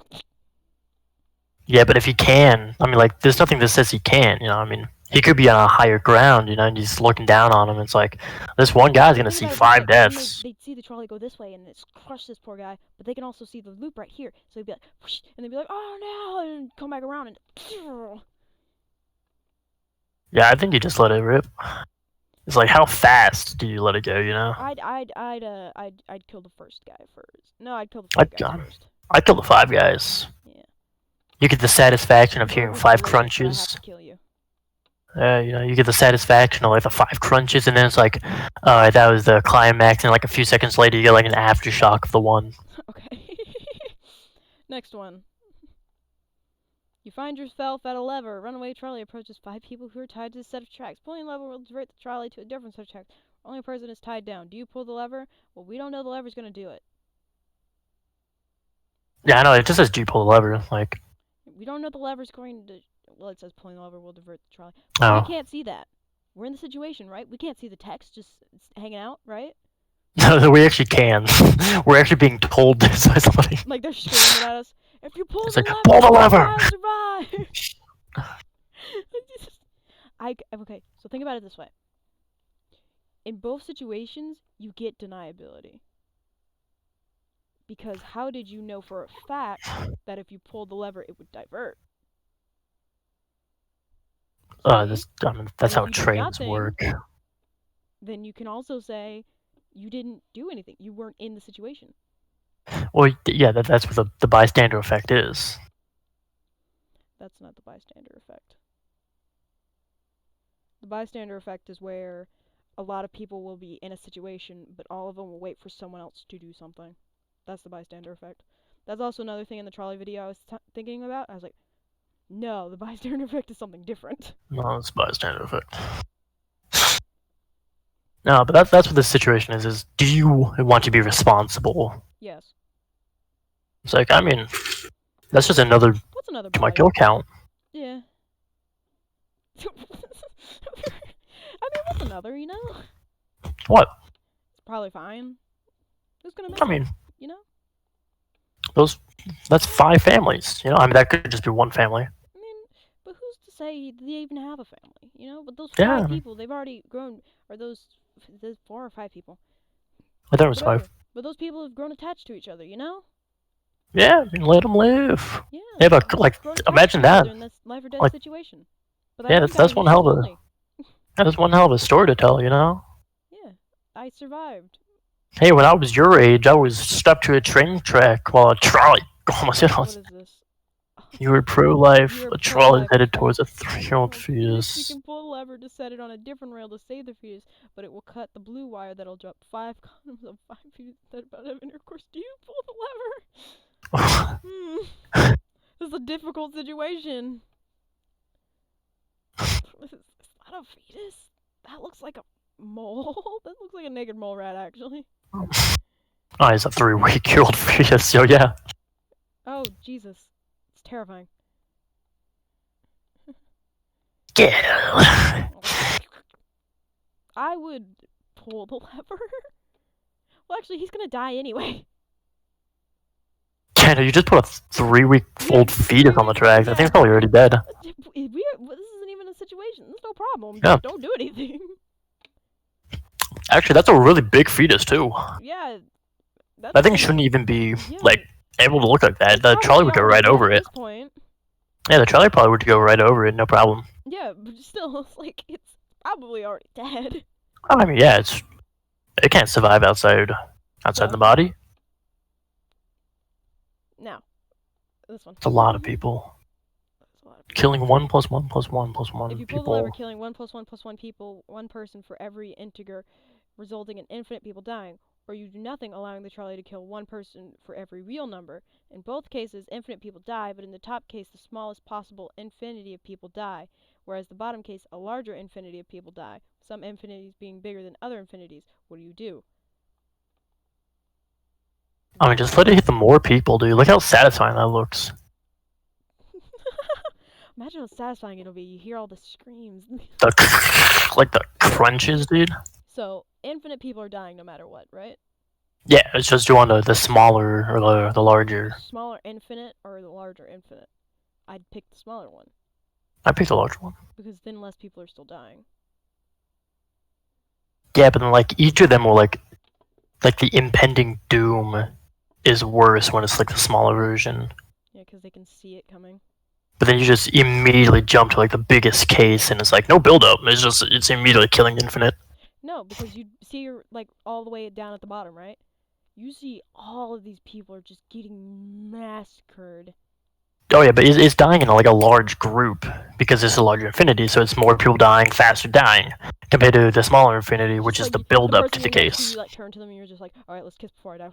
Yeah, but if he can, I mean, like, there's nothing that says he can't. You know, I mean, he could be on a higher ground. You know, and he's looking down on him. It's like this one guy's gonna see 5 deaths. They'd see the trolley go this way and it's crush this poor guy, but they can also see the loop right here. So he'd be like, whoosh, and they'd be like, "Oh no!" and come back around and. Yeah, I think you just let it rip. It's like, how fast do you let it go? You know. I'd kill the first guy first. No, I'd kill the 5 guys first. I'd kill the 5 guys. Yeah. You get the satisfaction of hearing 5 crunches. I have to kill you. You know, you get the satisfaction of like the 5 crunches, and then it's like, alright, that was the climax, and like a few seconds later, you get like an aftershock of the one. Okay. Next one. You find yourself at a lever. A runaway trolley approaches 5 people who are tied to a set of tracks. Pulling the lever will divert the trolley to a different set of tracks. Only a person is tied down. Do you pull the lever? Well, we don't know the lever's gonna do it. Yeah, I know. It just says, "Do you pull the lever?" Like. We don't know the lever's going to. Well, it says pulling the lever will divert the trolley, but we No. can't see that. We're in the situation, right? We can't see the text just hanging out, right? No, we actually can. We're actually being told this by somebody. Like they're screaming at us. If you pull It's the like, lever, pull the you lever! gotta survive. Okay. So think about it this way. In both situations, you get deniability. Because how did you know for a fact that if you pulled the lever, it would divert? See? That's And if how you did trains nothing, work. then you can also say you didn't do anything. You weren't in the situation. Well, yeah, that's what the bystander effect is. That's not the bystander effect. The bystander effect is where a lot of people will be in a situation, but all of them will wait for someone else to do something. That's the bystander effect. That's also another thing in the trolley video I was thinking about. I was like, no, the bystander effect is something different. No, it's bystander effect. No, but that's what the situation is. Is do you want to be responsible? Yes. It's like, I mean, that's just another What's another to my body? kill count. Yeah. I mean, what's another, you know? What? It's probably fine. Who's gonna miss I it? mean, You know? that's 5 families. You know, I mean, that could just be one family. I mean, but who's to say they even have a family? You know? But those Yeah, 5 people, they've already grown. Or those 4 or 5 people. I thought it was Whatever. 5. But those people have grown attached to each other, you know? Yeah, I mean, let them live. Yeah, Yeah, they've but like, grown attached to imagine each that. other in this life or death Like, situation. But that yeah, one guy that's was one just hell of a lonely. that's one hell of a story to tell. You know. Yeah, I survived. Hey, when I was your age, I was stuck to a train track while a trolley almost hit What us. is this? You were pro-life. You're A trolley pro-life. headed towards a 3-year-old You fetus. can pull the lever to set it on a different rail to save the fetus, but it will cut the blue wire that'll drop 5 condoms of 5 fetus that about to have intercourse. Do you pull the lever? This is a difficult situation. Is that a fetus? That looks like a mole. That looks like a naked mole rat, actually. Oh, he's a 3-week-old fetus, so yeah. Oh, Jesus. It's terrifying. Yeah. I would pull the lever. Well, actually, he's gonna die anyway. Canada, you just put a 3-week-old fetus on the tracks. I think it's probably already dead. This isn't even a situation. There's no problem. Yeah. Just don't do anything. Actually, that's a really big fetus, too. Yeah. That thing shouldn't even be, like, able to look like that. The trolley would go right over it. At this point. Yeah, the trolley probably would go right over it, no problem. Yeah, but still, it's like, it's probably already dead. I mean, yeah, it can't survive outside the body. Now, this one. It's a lot of people. Killing 1 plus 1 plus 1 plus 1 if you pull the lever, killing 1 plus 1 plus 1 people, 1 person for every integer, resulting in infinite people dying, or you do nothing, allowing the trolley to kill 1 person for every real number. In both cases, infinite people die, but in the top case, the smallest possible infinity of people die, whereas the bottom case, a larger infinity of people die, some infinities being bigger than other infinities. What do you do? I mean, just let it hit the more people, dude. Look how satisfying that looks. Imagine how satisfying it'll be. You hear all the screams. Like the crunches, dude. So, infinite people are dying no matter what, right? Yeah, it's just you want the smaller or the larger. Smaller infinite or the larger infinite? I'd pick the smaller one. I picked the larger one. Because then less people are still dying. Yeah, but then like each of them will like the impending doom is worse when it's like the smaller version. Yeah, because they can see it coming. But then you just immediately jump to like the biggest case, and it's like no build up. It's immediately killing infinite. No, because you see you're like all the way down at the bottom, right? You see all of these people are just getting massacred. Oh yeah, but it's dying in like a large group because it's a larger infinity, so it's more people dying, faster dying, compared to the smaller infinity, which is the build up to the case. You like turn to them and you're just like, all right, let's kiss before I die.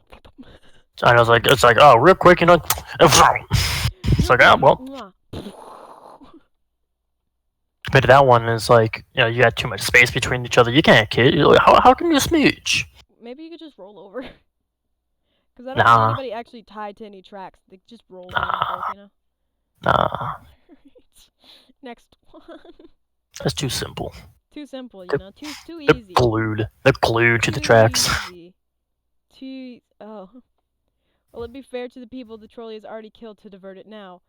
And I was like, it's like, oh, real quick, you know, it's like, oh well. Compared to that one, it's like, you know, you got too much space between each other. You can't kid. You're like, how can you smooch? Maybe you could just roll over. Because I don't see anybody actually tied to any tracks. They just roll over both, you know? Nah, Next one. that's too simple. Too simple, you They're, know. Too they're easy. glued. They're glued to the Too tracks. easy. Oh. Will it be fair to the people the trolley has already killed to divert it now?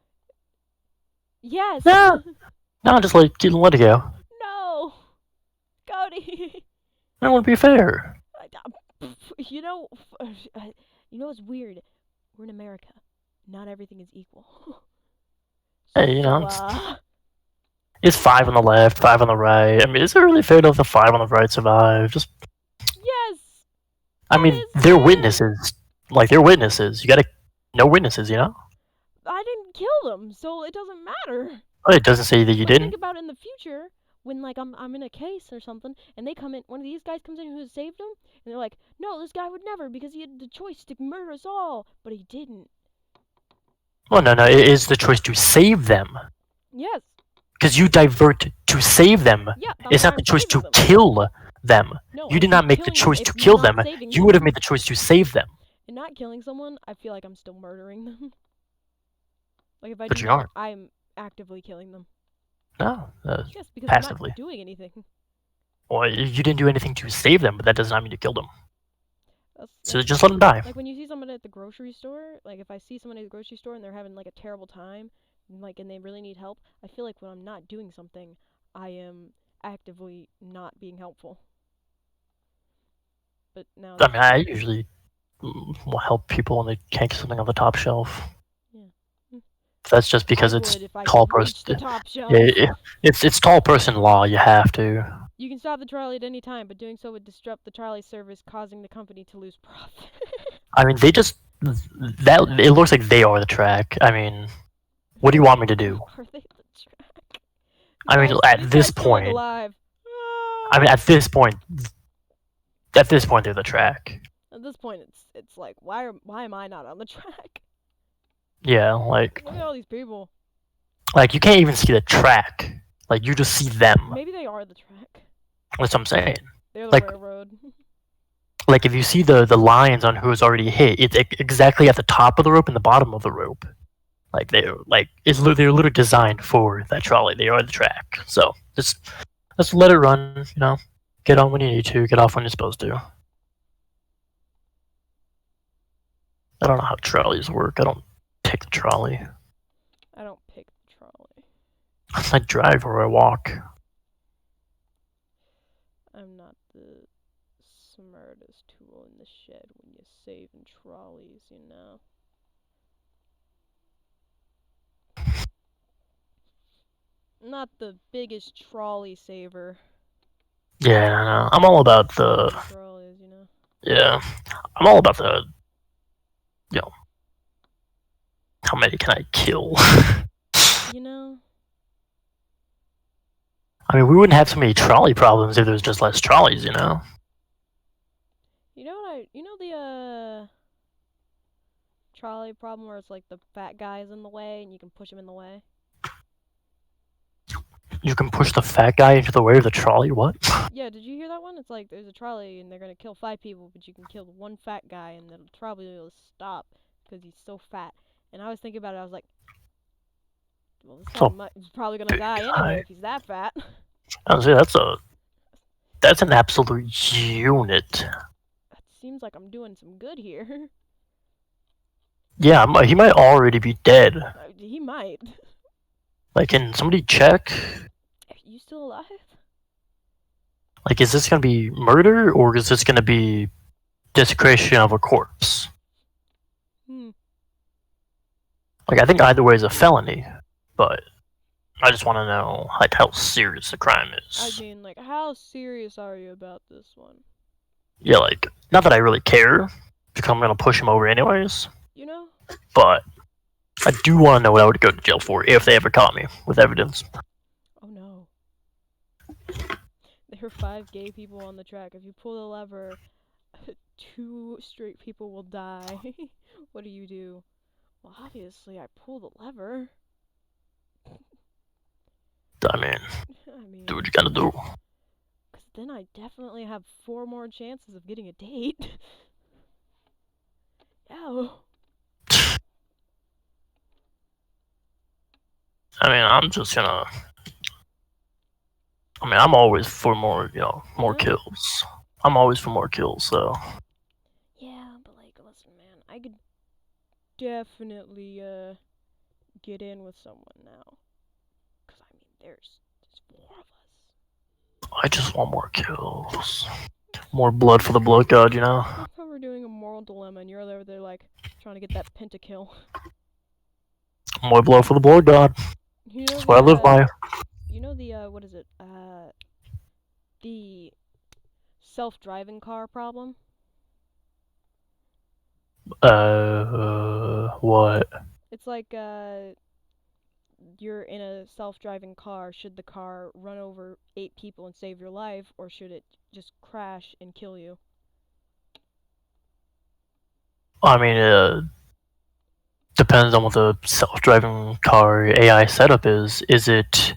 Yes. Nah, no, just like let it go. No, Cody. That wouldn't be fair. You know, you know what's weird? We're in America. Not everything is equal. Hey, you So, know, it's 5 on the left, 5 on the right. I mean, is it really fair to let the 5 on the right survive? Just, yes, I that mean, is they're fair. witnesses. Like, they're witnesses. You gotta, no witnesses, you know? I didn't kill them, so it doesn't matter. Oh, it doesn't say that you Like, think didn't. about it in the future when, like, I'm in a case or something, and they come in. One of these guys comes in who saved them, and they're like, "No, this guy would never because he had the choice to murder us all, but he didn't." Well, no, it is the choice to save them. Yes. Because you divert to save them. Yeah, that's It's why not I'm the choice saving to them. kill them. No, You I'd did be not make the killing them choice if to kill them. not saving You would have them. made the choice to save them. And not killing someone, I feel like I'm still murdering them. Like, if I But do you that, aren't. I'm actively killing them. No, Yes, because I'm not passively. doing anything. Well, you didn't do anything to save them, but that does not mean to kill them. So That's just let them die. like when you see someone at the grocery store. Like, if I see someone at the grocery store and they're having like a terrible time, and they really need help, I feel like when I'm not doing something, I am actively not being helpful. But now I this mean, I person, usually will help people when they can't get something on the top shelf. yeah, That's just I because it's would if I tall could reach the person. top shelf. Yeah, it's tall person law. You have to. You can stop the trolley at any time, but doing so would disrupt the trolley service, causing the company to lose profit. I mean, they just that it looks like they are the track. I mean, what do you want me to do? Are they the track? I mean, Guys, at these this guys still look point, alive. I mean, Ah! at this point, they're the track. At this point, it's like, why am I not on the track? Yeah, Look at all these people. like you can't even see the track. Like you just see them. Maybe they are the track. That's what I'm saying. They're the Like railroad. like if you see the lines on who's already hit, it's exactly at the top of the rope and the bottom of the rope. Like they're literally designed for that trolley. They are the track. So just let it run. You know, get on when you need to, get off when you're supposed to. I don't know how trolleys work. I don't take the trolley. I don't pick the trolley. I drive or I walk. I'm not the smartest tool in the shed when you're saving trolleys, you know. Not the biggest trolley saver. Yeah, I know. I'm all about the Saving trolleys, you know. yeah. I'm all about the you know how many can I kill? You know. I mean, we wouldn't have so many trolley problems if there was just less trolleys, you know? You know what I? You know the trolley problem where it's like the fat guy is in the way and you can push him in the way. You can push the fat guy into the way of the trolley? What? Yeah, did you hear that one? It's like there's a trolley and they're gonna kill 5 people, but you can kill the one fat guy and the trolley will stop because he's so fat. And I was thinking about it. I was like, well, this guy So is probably gonna big die anyway guy. if he's that fat. I was say that's an absolute unit. It seems like I'm doing some good here. Yeah, he might already be dead. He might. Like, can somebody check? Are you still alive? Like, is this gonna be murder or is this gonna be desecration of a corpse? Hmm. Like, I think either way is a felony, but I just want to know like how serious the crime I is. mean, like, how serious are you about this one? Yeah, like not that I really care because I'm gonna push him over anyways, You know? but I do want to know what I would go to jail for if they ever caught me with evidence. Oh no. There are 5 gay people on the track. If you pull the lever, 2 straight people will die. What do you do? Well, obviously, I pull the lever. I mean, I do what mean, you gotta do. because then I definitely have 4 more chances of getting a date. Ow. I mean, I'm just gonna. I mean, I'm always for more, more Yeah. kills. I'm always for more kills, so. Yeah, but like, listen, man, I could definitely get in with someone now. Cause I mean, there's four of us. I just want more kills. More blood for the blood god, you know? What if we're doing a moral dilemma and you're over there like trying to get that pentakill? More blood for the blood god. You know That's what I the live by. what is it? The self-driving car problem. What? It's like you're in a self-driving car. Should the car run over 8 people and save your life, or should it just crash and kill you? I mean, depends on what the self-driving car AI setup is. Is it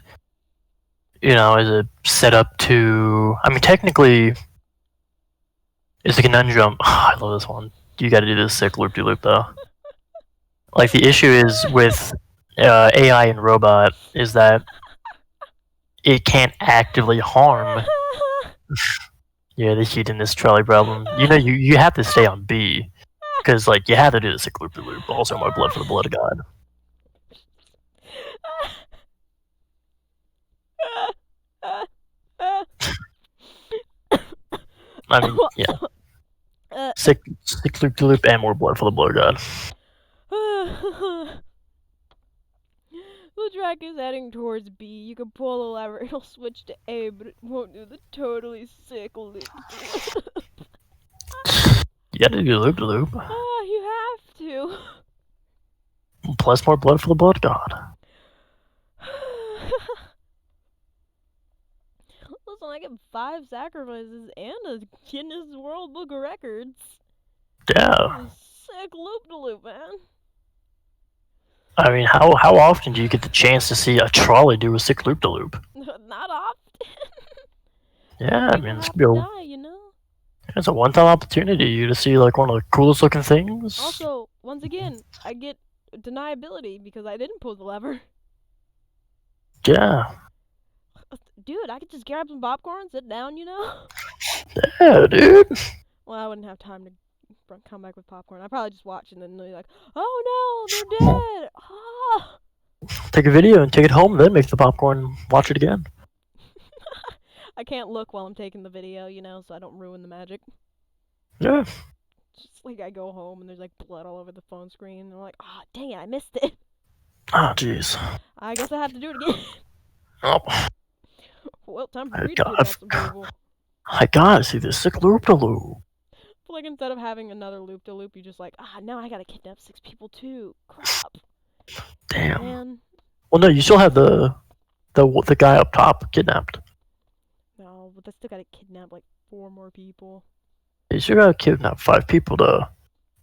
set up to? I mean, technically, it's a conundrum. I love this one. You got to do this sick loop-de-loop though. Like the issue is with AI and robot is that it can't actively harm. Yeah, they cheat in this trolley problem. You have to stay on B because like you have to do the sick loop-de-loop. Also, more blood for the blood god. I mean, yeah, sick loop-de-loop and more blood for the blood god. The track is heading towards B. You can pull the lever, it'll switch to A, but it won't do the totally sick loop. You got to do loop-de-loop. You have to. Plus more blood for the blood god. Listen, I get 5 sacrifices and a Guinness World Book of Records. Yeah. Sick loop-de-loop, man. I mean, how often do you get the chance to see a trolley do a sick loop-de-loop? Not often. Yeah, I mean, People it's have gonna to be die, you know? it's a one-time opportunity to see like one of the coolest looking things. Also, once again, I get deniability because I didn't pull the lever. Yeah. Dude, I could just grab some popcorn, sit down, you know? Yeah, dude. Well, I wouldn't have time to come back with popcorn. I'd probably just watch and then be like, oh no, they're dead! Ah! Take a video and take it home, then make the popcorn, watch it again. I can't look while I'm taking the video, you know, so I don't ruin the magic. Yeah. Just like I go home and there's like blood all over the phone screen, and I'm like, ah, dang it, I missed it. Oh, jeez. I guess I have to do it again. Oh, Well, time for I me to kidnap some people. gotta see this sick loop-de-loop. But like instead of having another loop de loop, you just like, ah, now I gotta kidnap 6 people too. Crap. Damn. Man. Well, no, you still have the guy up top kidnapped. No, but I still gotta kidnap like 4 more people. You still gotta kidnap 5 people to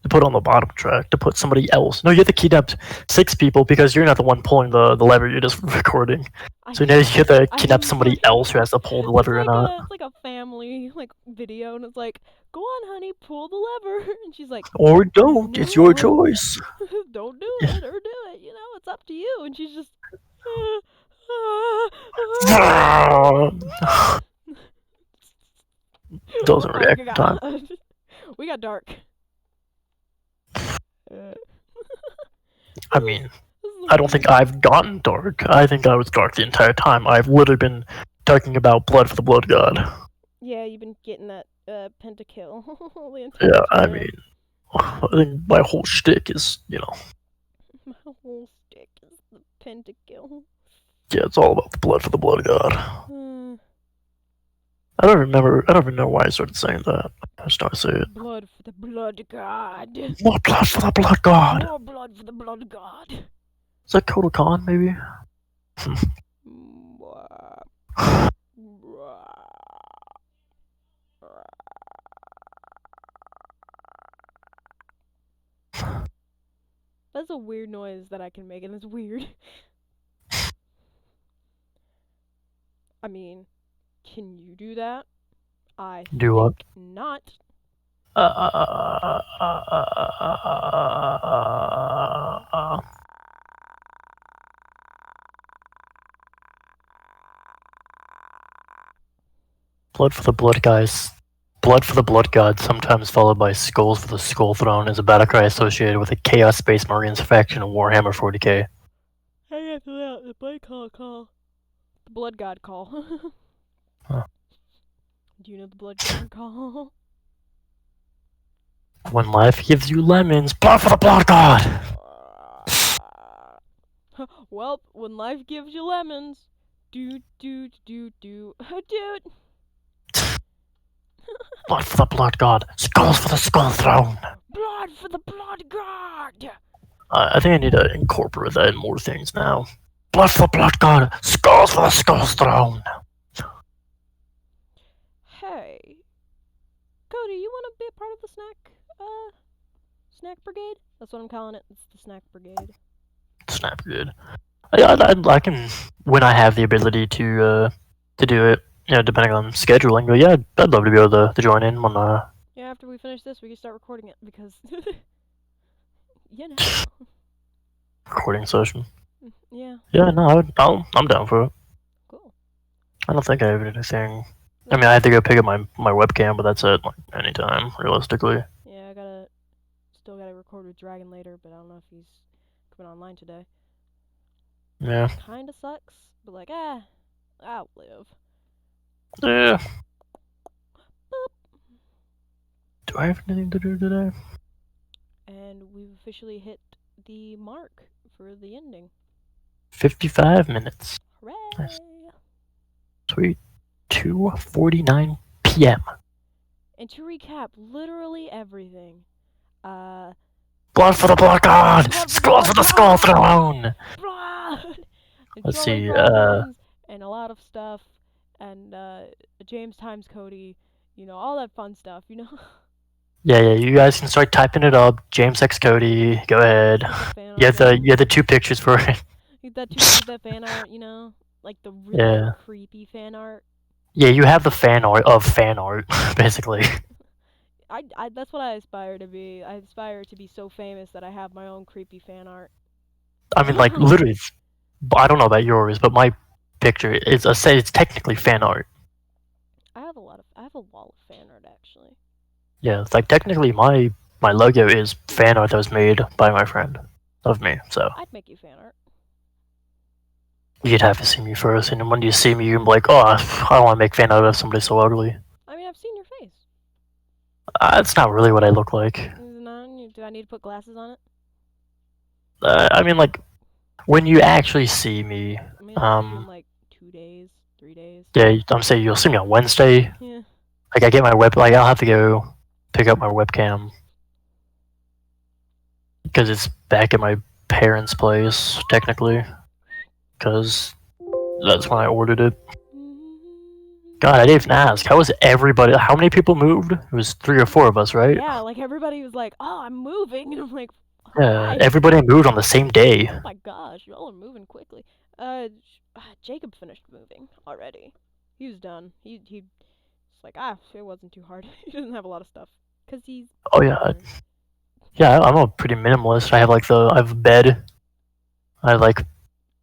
put on the bottom track, to put somebody else. No, you have to kidnap 6 people because you're not the one pulling the lever, you're just recording. So now you have to kidnap somebody else who has to pull the lever or not. It's like a family like video, and it's like, go on, honey, pull the lever, and she's like, Or don't, no. it's your choice. Don't do it or do it, you know, it's up to you. And she's just. Doesn't Oh react my in time. God. We got dark. I mean, I don't think I've gotten dark. I think I was dark the entire time. I've literally been talking about blood for the blood god. Yeah, you've been getting that pentakill the Yeah, entire I time. mean, I think my whole shtick is, My whole stick is the pentakill. yeah, it's all about the blood for the blood god. Uh, I don't even know why I started saying that. I just started saying it. blood for the blood god. More blood for the blood god. More blood for the blood god. Is that Kotal Khan, maybe? That's a weird noise that I can make, and it's weird. I mean, can you do that? I Do what? think not. Blood for the blood guys. Blood for the blood god, sometimes followed by skulls for the skull throne, is a battle cry associated with the Chaos Space Marines faction of Warhammer 40k. Hey, after that, the blood call. The blood god call. Huh. Do you know the blood god call? When life gives you lemons, blood for the blood god! Well, when life gives you lemons, do. Dude. Blood for the blood god, skulls for the skull throne! Blood for the blood god! I think I need to incorporate that in more things now. Blood for the blood god, skulls for the skull throne! Hey, Cody, you want to be a part of the snack brigade? That's what I'm calling it. It's the snack brigade. Snap good. I can, when I have the ability to do it, depending on scheduling. But yeah, I'd love to be able to join in on Yeah, after we finish this, we can start recording it because, you know. recording session. Yeah. Yeah, no, I'm down for it. Cool. I don't think I have anything. I mean, I have to go pick up my webcam, but that's it. Like anytime, realistically. Yeah, still gotta record with Dragon later, but I don't know if he's coming online today. Yeah. Kinda sucks, but like, I'll live. Yeah. Boop. Do I have anything to do today? And we've officially hit the mark for the ending. 55 minutes. Hooray! Nice. Sweet. 2:49 p.m. And to recap, literally everything. Blood for the blood god! Skull for the skull throne! Blood! And Let's trolling see, problems, and a lot of stuff, and James times Cody, all that fun stuff, Yeah, you guys can start typing it up. James X Cody, go ahead. You have the 2 pictures for it. that fan art, like the really creepy fan art. Yeah, you have the fan art of fan art, basically. That's what I aspire to be. I aspire to be so famous that I have my own creepy fan art. I mean, like, literally, I don't know about yours, but my picture is, it's technically fan art. I have a wall of fan art, actually. Yeah, it's like, technically, my logo is fan art that was made by my friend of me, so. I'd make you fan art. You'd have to see me first, and then when you see me, you're like, oh, I don't want to make fan art of somebody so ugly. I mean, I've seen your face. That's not really what I look like. Is it not? Do I need to put glasses on it? I mean, like, when you actually see me, I mean, I'll see you in like 2 days, 3 days. Yeah, I'm saying you'll see me on Wednesday. Yeah. Like, I get my like, I'll have to go pick up my webcam because it's back at my parents' place, technically, because that's when I ordered it. God, I didn't even ask. How was everybody? How many people moved? It was 3 or 4 of us, right? Yeah, like everybody was like, "Oh, I'm moving," and I'm like, Yeah, "Hi." everybody moved on the same day. Oh my gosh, y'all are moving quickly. Jacob finished moving already. He was done. He's like, it wasn't too hard. He doesn't have a lot of stuff because he's. Oh yeah, yeah. I'm a pretty minimalist. I have I have a bed. I have like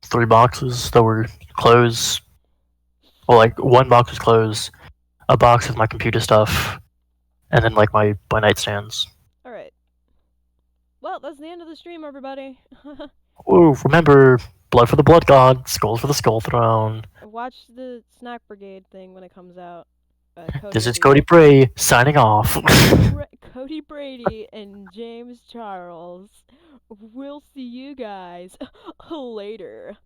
3 boxes that were clothes. Well, like 1 box was clothes, a box with my computer stuff, and then like my nightstands. All right. Well, that's the end of the stream, everybody. Ooh, remember, blood for the blood god, skulls for the skull throne. Watch the snack brigade thing when it comes out. This is Cody Bray signing off. Cody Brady and James Charles. We'll see you guys later.